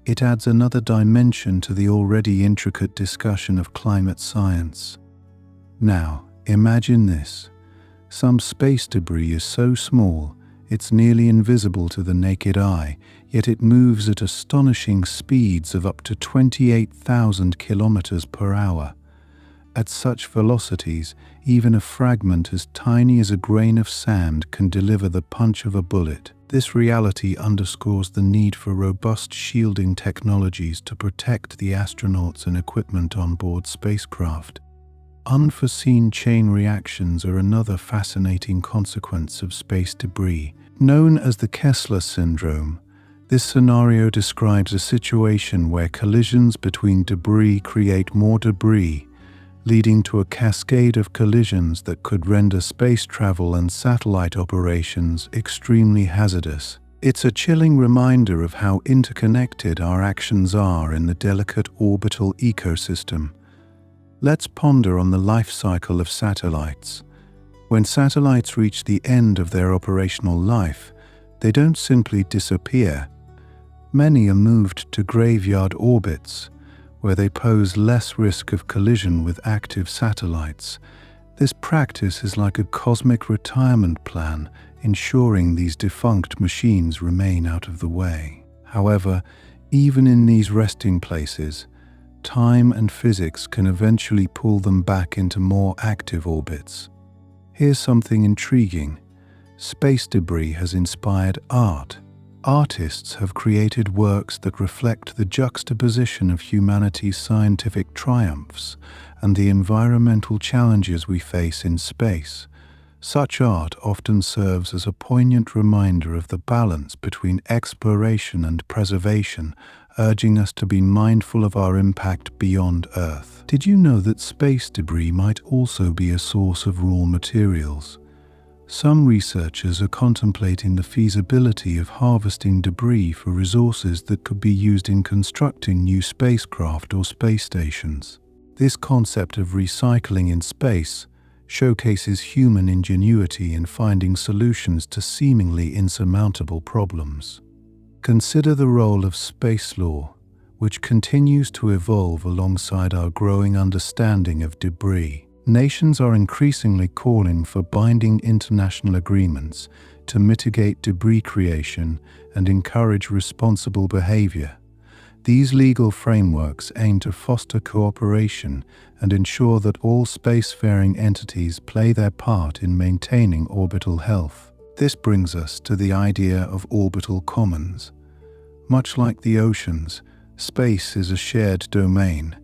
A: it adds another dimension to the already intricate discussion of climate science. Now, imagine this. Some space debris is so small, it's nearly invisible to the naked eye, yet it moves at astonishing speeds of up to 28,000 kilometers per hour. At such velocities, even a fragment as tiny as a grain of sand can deliver the punch of a bullet. This reality underscores the need for robust shielding technologies to protect the astronauts and equipment on board spacecraft. Unforeseen chain reactions are another fascinating consequence of space debris. Known as the Kessler syndrome, this scenario describes a situation where collisions between debris create more debris, leading to a cascade of collisions that could render space travel and satellite operations extremely hazardous. It's a chilling reminder of how interconnected our actions are in the delicate orbital ecosystem. Let's ponder on the life cycle of satellites. When satellites reach the end of their operational life, they don't simply disappear. Many are moved to graveyard orbits, where they pose less risk of collision with active satellites. This practice is like a cosmic retirement plan, ensuring these defunct machines remain out of the way. However, even in these resting places, time and physics can eventually pull them back into more active orbits. Here's something intriguing. Space debris has inspired art. Artists have created works that reflect the juxtaposition of humanity's scientific triumphs and the environmental challenges we face in space. Such art often serves as a poignant reminder of the balance between exploration and preservation, urging us to be mindful of our impact beyond Earth. Did you know that space debris might also be a source of raw materials? Some researchers are contemplating the feasibility of harvesting debris for resources that could be used in constructing new spacecraft or space stations. This concept of recycling in space showcases human ingenuity in finding solutions to seemingly insurmountable problems. Consider the role of space law, which continues to evolve alongside our growing understanding of debris. Nations are increasingly calling for binding international agreements to mitigate debris creation and encourage responsible behavior. These legal frameworks aim to foster cooperation and ensure that all spacefaring entities play their part in maintaining orbital health. This brings us to the idea of orbital commons. Much like the oceans, space is a shared domain,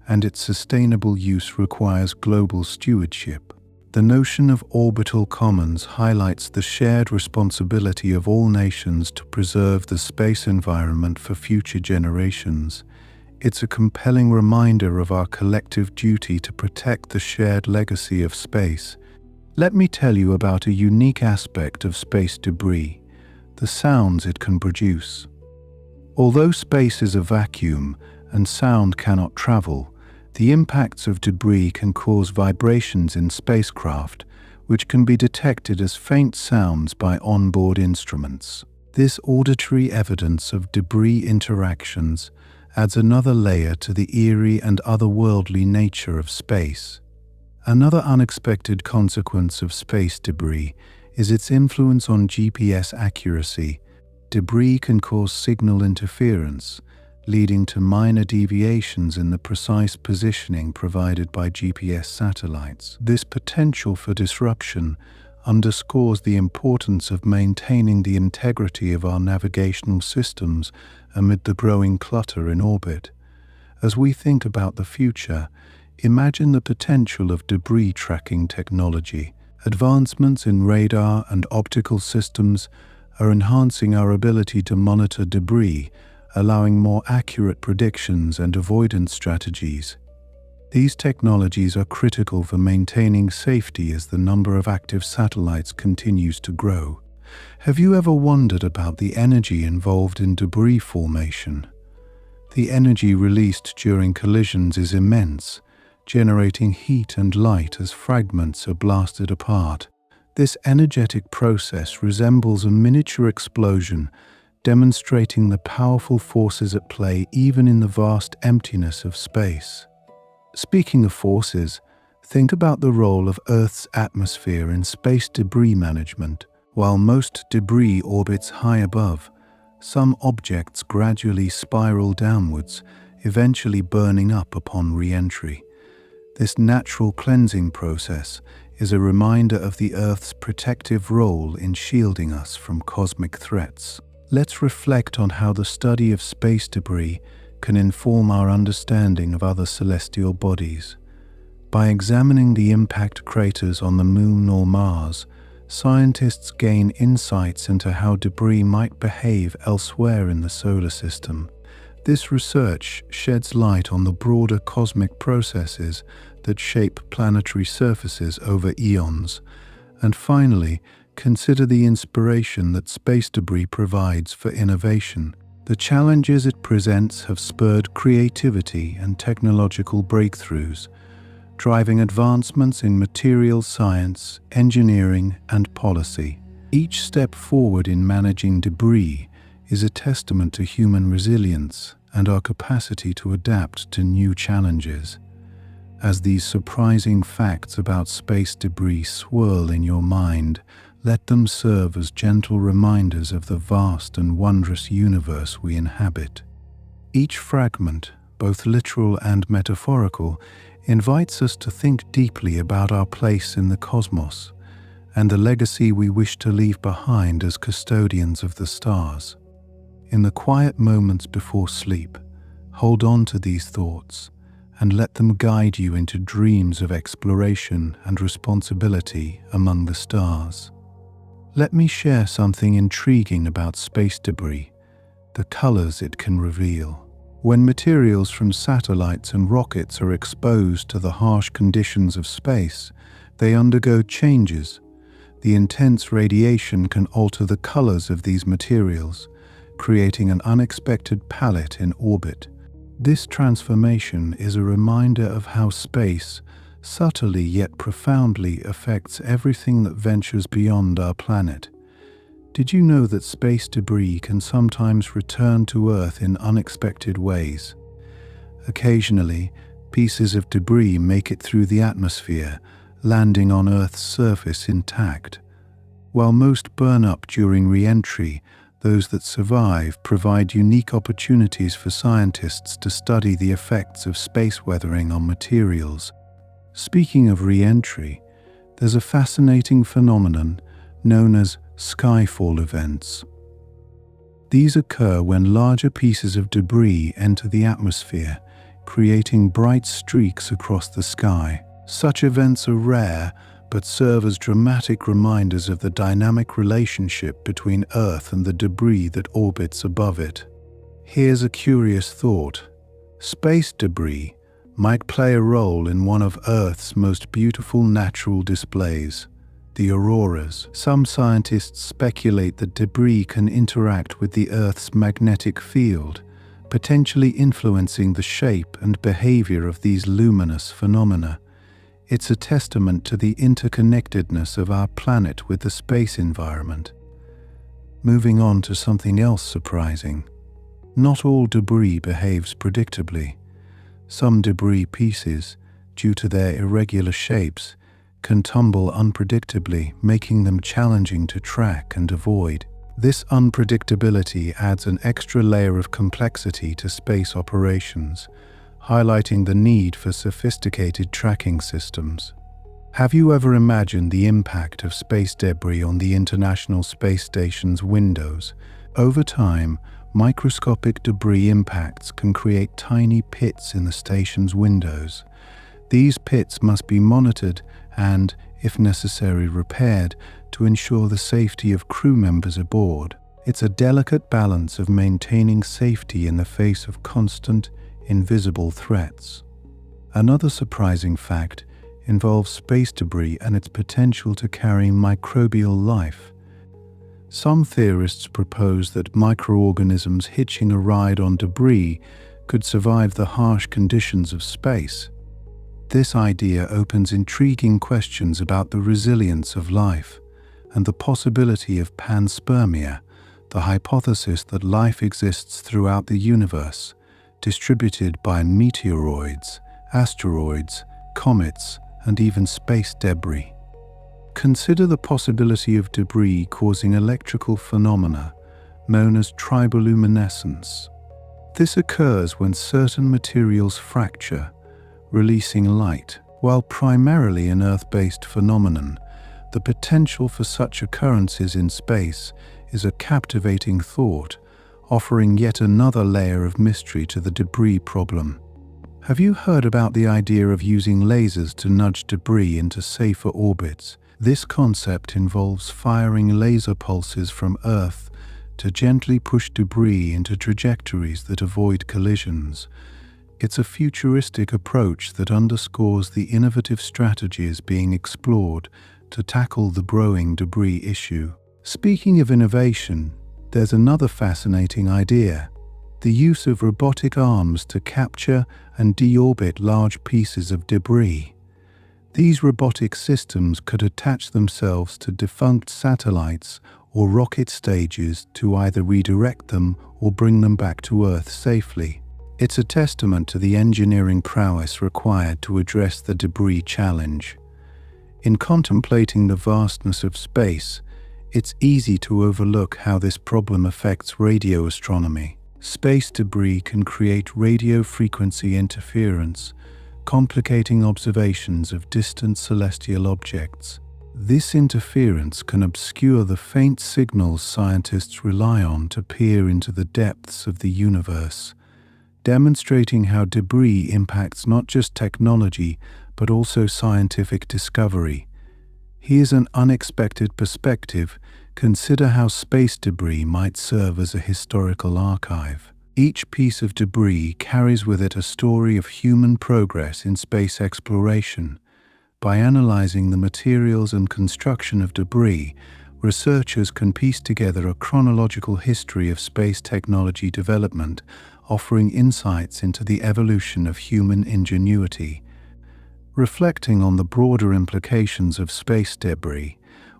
A: and its sustainable use requires global stewardship. The notion of orbital commons highlights the shared responsibility of all nations to preserve the space environment for future generations. It's a compelling reminder of our collective duty to protect the shared legacy of space. Let me tell you about a unique aspect of space debris: the sounds it can produce. Although space is a vacuum and sound cannot travel, the impacts of debris can cause vibrations in spacecraft, which can be detected as faint sounds by onboard instruments. This auditory evidence of debris interactions adds another layer to the eerie and otherworldly nature of space. Another unexpected consequence of space debris is its influence on GPS accuracy. Debris can cause signal interference, leading to minor deviations in the precise positioning provided by GPS satellites. This potential for disruption underscores the importance of maintaining the integrity of our navigational systems amid the growing clutter in orbit. As we think about the future, imagine the potential of debris tracking technology. Advancements in radar and optical systems are enhancing our ability to monitor debris, allowing more accurate predictions and avoidance strategies. These technologies are critical for maintaining safety as the number of active satellites continues to grow. Have you ever wondered about the energy involved in debris formation? The energy released during collisions is immense, generating heat and light as fragments are blasted apart. This energetic process resembles a miniature explosion, demonstrating the powerful forces at play even in the vast emptiness of space. Speaking of forces, think about the role of Earth's atmosphere in space debris management. While most debris orbits high above, some objects gradually spiral downwards, eventually burning up upon re-entry. This natural cleansing process is a reminder of the Earth's protective role in shielding us from cosmic threats. Let's reflect on how the study of space debris can inform our understanding of other celestial bodies. By examining the impact craters on the Moon or Mars, scientists gain insights into how debris might behave elsewhere in the solar system. This research sheds light on the broader cosmic processes that shape planetary surfaces over eons. And finally, consider the inspiration that space debris provides for innovation. The challenges it presents have spurred creativity and technological breakthroughs, driving advancements in materials science, engineering, and policy. Each step forward in managing debris is a testament to human resilience and our capacity to adapt to new challenges. As these surprising facts about space debris swirl in your mind, let them serve as gentle reminders of the vast and wondrous universe we inhabit. Each fragment, both literal and metaphorical, invites us to think deeply about our place in the cosmos and the legacy we wish to leave behind as custodians of the stars. In the quiet moments before sleep, hold on to these thoughts and let them guide you into dreams of exploration and responsibility among the stars. Let me share something intriguing about space debris: the colors it can reveal. When materials from satellites and rockets are exposed to the harsh conditions of space, they undergo changes. The intense radiation can alter the colors of these materials, creating an unexpected palette in orbit. This transformation is a reminder of how space, subtly yet profoundly, affects everything that ventures beyond our planet. Did you know that space debris can sometimes return to Earth in unexpected ways? Occasionally, pieces of debris make it through the atmosphere, landing on Earth's surface intact. While most burn up during re-entry, those that survive provide unique opportunities for scientists to study the effects of space weathering on materials. Speaking of re-entry, there's a fascinating phenomenon known as skyfall events. These occur when larger pieces of debris enter the atmosphere, creating bright streaks across the sky. Such events are rare, but serve as dramatic reminders of the dynamic relationship between Earth and the debris that orbits above it. Here's a curious thought. Space debris might play a role in one of Earth's most beautiful natural displays, the auroras. Some scientists speculate that debris can interact with the Earth's magnetic field, potentially influencing the shape and behavior of these luminous phenomena. It's a testament to the interconnectedness of our planet with the space environment. Moving on to something else surprising. Not all debris behaves predictably. Some debris pieces, due to their irregular shapes, can tumble unpredictably, making them challenging to track and avoid. This unpredictability adds an extra layer of complexity to space operations, highlighting the need for sophisticated tracking systems. Have you ever imagined the impact of space debris on the International Space Station's windows? Over time, microscopic debris impacts can create tiny pits in the station's windows. These pits must be monitored and, if necessary, repaired to ensure the safety of crew members aboard. It's a delicate balance of maintaining safety in the face of constant, invisible threats. Another surprising fact involves space debris and its potential to carry microbial life. Some theorists propose that microorganisms hitching a ride on debris could survive the harsh conditions of space. This idea opens intriguing questions about the resilience of life and the possibility of panspermia, the hypothesis that life exists throughout the universe, distributed by meteoroids, asteroids, comets, and even space debris. Consider the possibility of debris causing electrical phenomena known as triboluminescence. This occurs when certain materials fracture, releasing light. While primarily an Earth-based phenomenon, the potential for such occurrences in space is a captivating thought, offering yet another layer of mystery to the debris problem. Have you heard about the idea of using lasers to nudge debris into safer orbits? This concept involves firing laser pulses from Earth to gently push debris into trajectories that avoid collisions. It's a futuristic approach that underscores the innovative strategies being explored to tackle the growing debris issue. Speaking of innovation, there's another fascinating idea: the use of robotic arms to capture and deorbit large pieces of debris. These robotic systems could attach themselves to defunct satellites or rocket stages to either redirect them or bring them back to Earth safely. It's a testament to the engineering prowess required to address the debris challenge. In contemplating the vastness of space, it's easy to overlook how this problem affects radio astronomy. Space debris can create radio frequency interference, complicating observations of distant celestial objects. This interference can obscure the faint signals scientists rely on to peer into the depths of the universe, demonstrating how debris impacts not just technology, but also scientific discovery. Here's an unexpected perspective. Consider how space debris might serve as a historical archive. Each piece of debris carries with it a story of human progress in space exploration. By analyzing the materials and construction of debris, researchers can piece together a chronological history of space technology development, offering insights into the evolution of human ingenuity. Reflecting on the broader implications of space debris,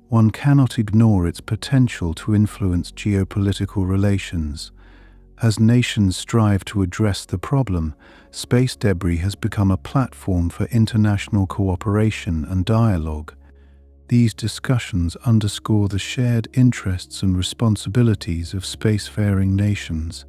A: one cannot ignore its potential to influence geopolitical relations. As nations strive to address the problem, space debris has become a platform for international cooperation and dialogue. These discussions underscore the shared interests and responsibilities of spacefaring nations,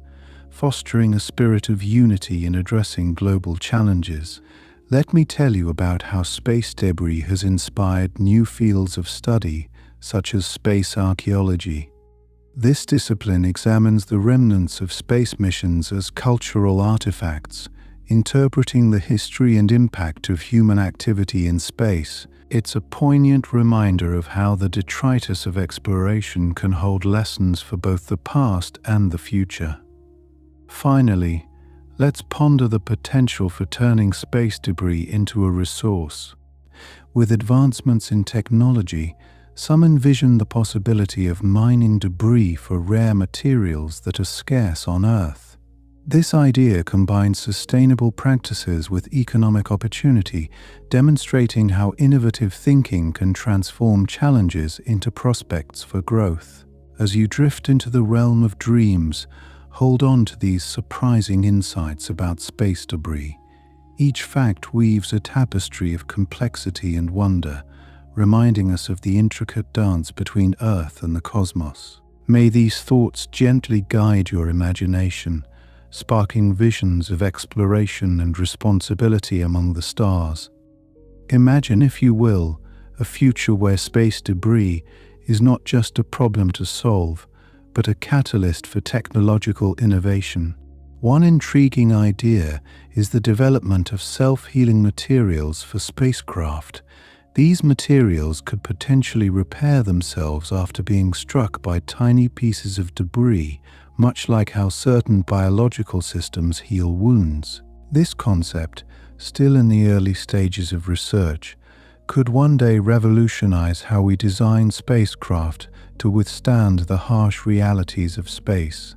A: fostering a spirit of unity in addressing global challenges. Let me tell you about how space debris has inspired new fields of study, such as space archaeology. This discipline examines the remnants of space missions as cultural artifacts, interpreting the history and impact of human activity in space. It's a poignant reminder of how the detritus of exploration can hold lessons for both the past and the future. Finally, let's ponder the potential for turning space debris into a resource. With advancements in technology, some envision the possibility of mining debris for rare materials that are scarce on Earth. This idea combines sustainable practices with economic opportunity, demonstrating how innovative thinking can transform challenges into prospects for growth. As you drift into the realm of dreams, hold on to these surprising insights about space debris. Each fact weaves a tapestry of complexity and wonder, reminding us of the intricate dance between Earth and the cosmos. May these thoughts gently guide your imagination, sparking visions of exploration and responsibility among the stars. Imagine, if you will, a future where space debris is not just a problem to solve, but a catalyst for technological innovation. One intriguing idea is the development of self-healing materials for spacecraft. These materials could potentially repair themselves after being struck by tiny pieces of debris, much like how certain biological systems heal wounds. This concept, still in the early stages of research, could one day revolutionize how we design spacecraft to withstand the harsh realities of space.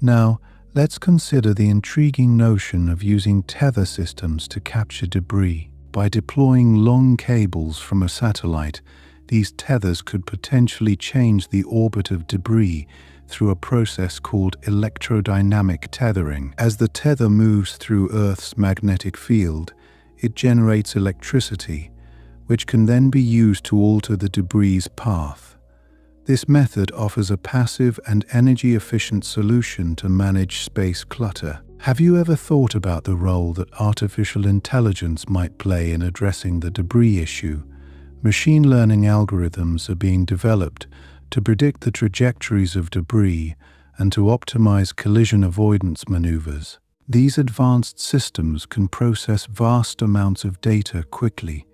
A: Now, let's consider the intriguing notion of using tether systems to capture debris. By deploying long cables from a satellite, these tethers could potentially change the orbit of debris through a process called electrodynamic tethering. As the tether moves through Earth's magnetic field, it generates electricity, which can then be used to alter the debris's path. This method offers a passive and energy-efficient solution to manage space clutter. Have you ever thought about the role that artificial intelligence might play in addressing the debris issue? Machine learning algorithms are being developed to predict the trajectories of debris and to optimize collision avoidance maneuvers. These advanced systems can process vast amounts of data quickly,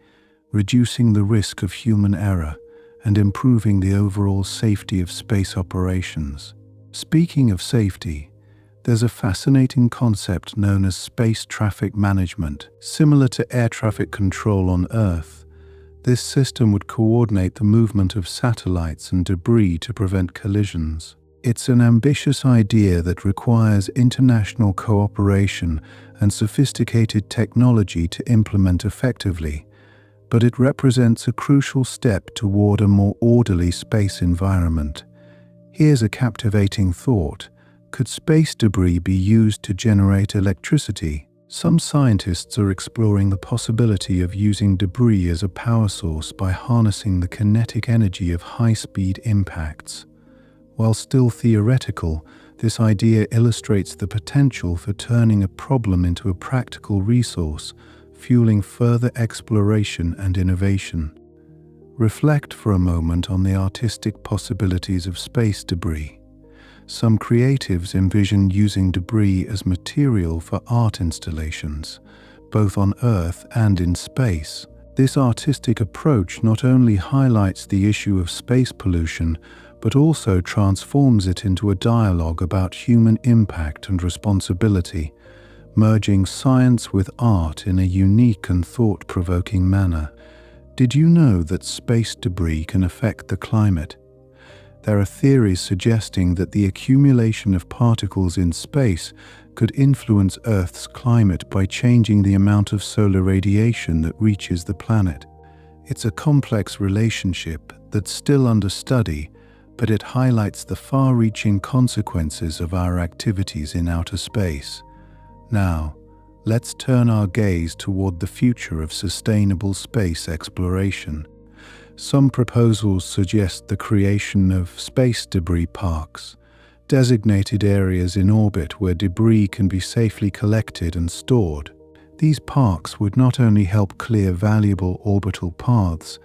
A: reducing the risk of human error and improving the overall safety of space operations. Speaking of safety, there's a fascinating concept known as space traffic management. Similar to air traffic control on Earth, this system would coordinate the movement of satellites and debris to prevent collisions. It's an ambitious idea that requires international cooperation and sophisticated technology to implement effectively, but it represents a crucial step toward a more orderly space environment. Here's a captivating thought. Could space debris be used to generate electricity? Some scientists are exploring the possibility of using debris as a power source by harnessing the kinetic energy of high-speed impacts. While still theoretical, this idea illustrates the potential for turning a problem into a practical resource, fueling further exploration and innovation. Reflect for a moment on the artistic possibilities of space debris. Some creatives envision using debris as material for art installations, both on Earth and in space. This artistic approach not only highlights the issue of space pollution, but also transforms it into a dialogue about human impact and responsibility, merging science with art in a unique and thought-provoking manner. Did you know that space debris can affect the climate? There are theories suggesting that the accumulation of particles in space could influence Earth's climate by changing the amount of solar radiation that reaches the planet. It's a complex relationship that's still under study, but it highlights the far-reaching consequences of our activities in outer space. Now, let's turn our gaze toward the future of sustainable space exploration. Some proposals suggest the creation of space debris parks, designated areas in orbit where debris can be safely collected and stored. These parks would not only help clear valuable orbital paths,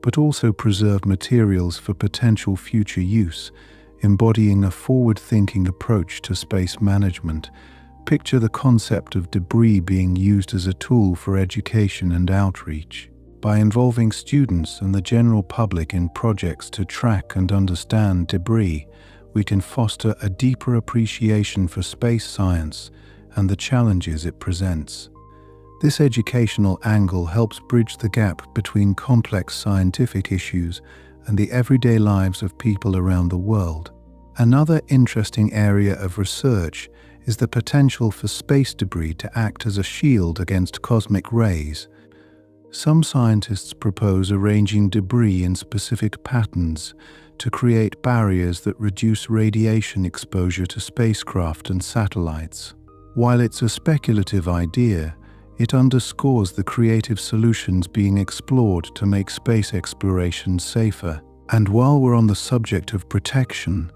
A: but also preserve materials for potential future use, embodying a forward-thinking approach to space management. Picture the concept of debris being used as a tool for education and outreach. By involving students and the general public in projects to track and understand debris, we can foster a deeper appreciation for space science and the challenges it presents. This educational angle helps bridge the gap between complex scientific issues and the everyday lives of people around the world. Another interesting area of research is the potential for space debris to act as a shield against cosmic rays. Some scientists propose arranging debris in specific patterns to create barriers that reduce radiation exposure to spacecraft and satellites. While it's a speculative idea, it underscores the creative solutions being explored to make space exploration safer. And while we're on the subject of protection,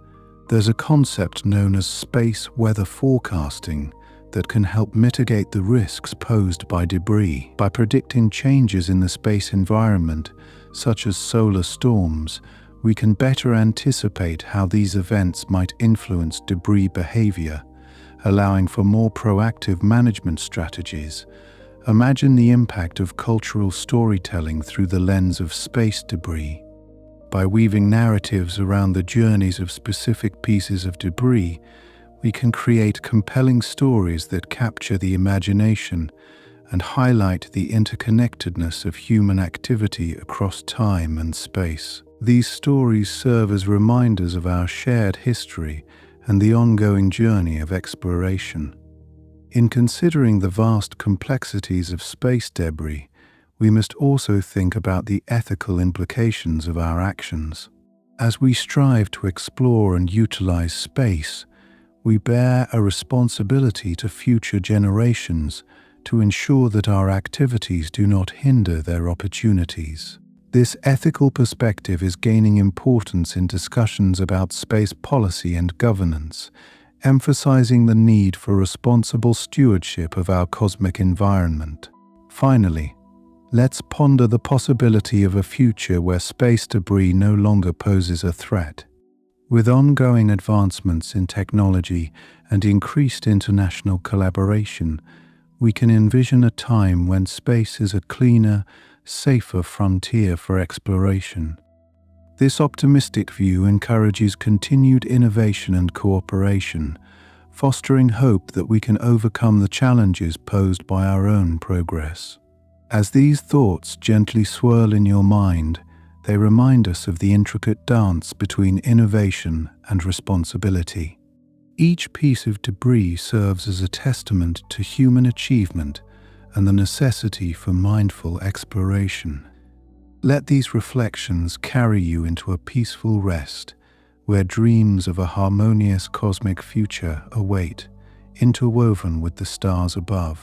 A: there's a concept known as space weather forecasting that can help mitigate the risks posed by debris. By predicting changes in the space environment, such as solar storms, we can better anticipate how these events might influence debris behavior, allowing for more proactive management strategies. Imagine the impact of cultural storytelling through the lens of space debris. By weaving narratives around the journeys of specific pieces of debris, we can create compelling stories that capture the imagination and highlight the interconnectedness of human activity across time and space. These stories serve as reminders of our shared history and the ongoing journey of exploration. In considering the vast complexities of space debris, we must also think about the ethical implications of our actions. As we strive to explore and utilize space, we bear a responsibility to future generations to ensure that our activities do not hinder their opportunities. This ethical perspective is gaining importance in discussions about space policy and governance, emphasizing the need for responsible stewardship of our cosmic environment. Finally, let's ponder the possibility of a future where space debris no longer poses a threat. With ongoing advancements in technology and increased international collaboration, we can envision a time when space is a cleaner, safer frontier for exploration. This optimistic view encourages continued innovation and cooperation, fostering hope that we can overcome the challenges posed by our own progress. As these thoughts gently swirl in your mind, they remind us of the intricate dance between innovation and responsibility. Each piece of debris serves as a testament to human achievement and the necessity for mindful exploration. Let these reflections carry you into a peaceful rest, where dreams of a harmonious cosmic future await, interwoven with the stars above.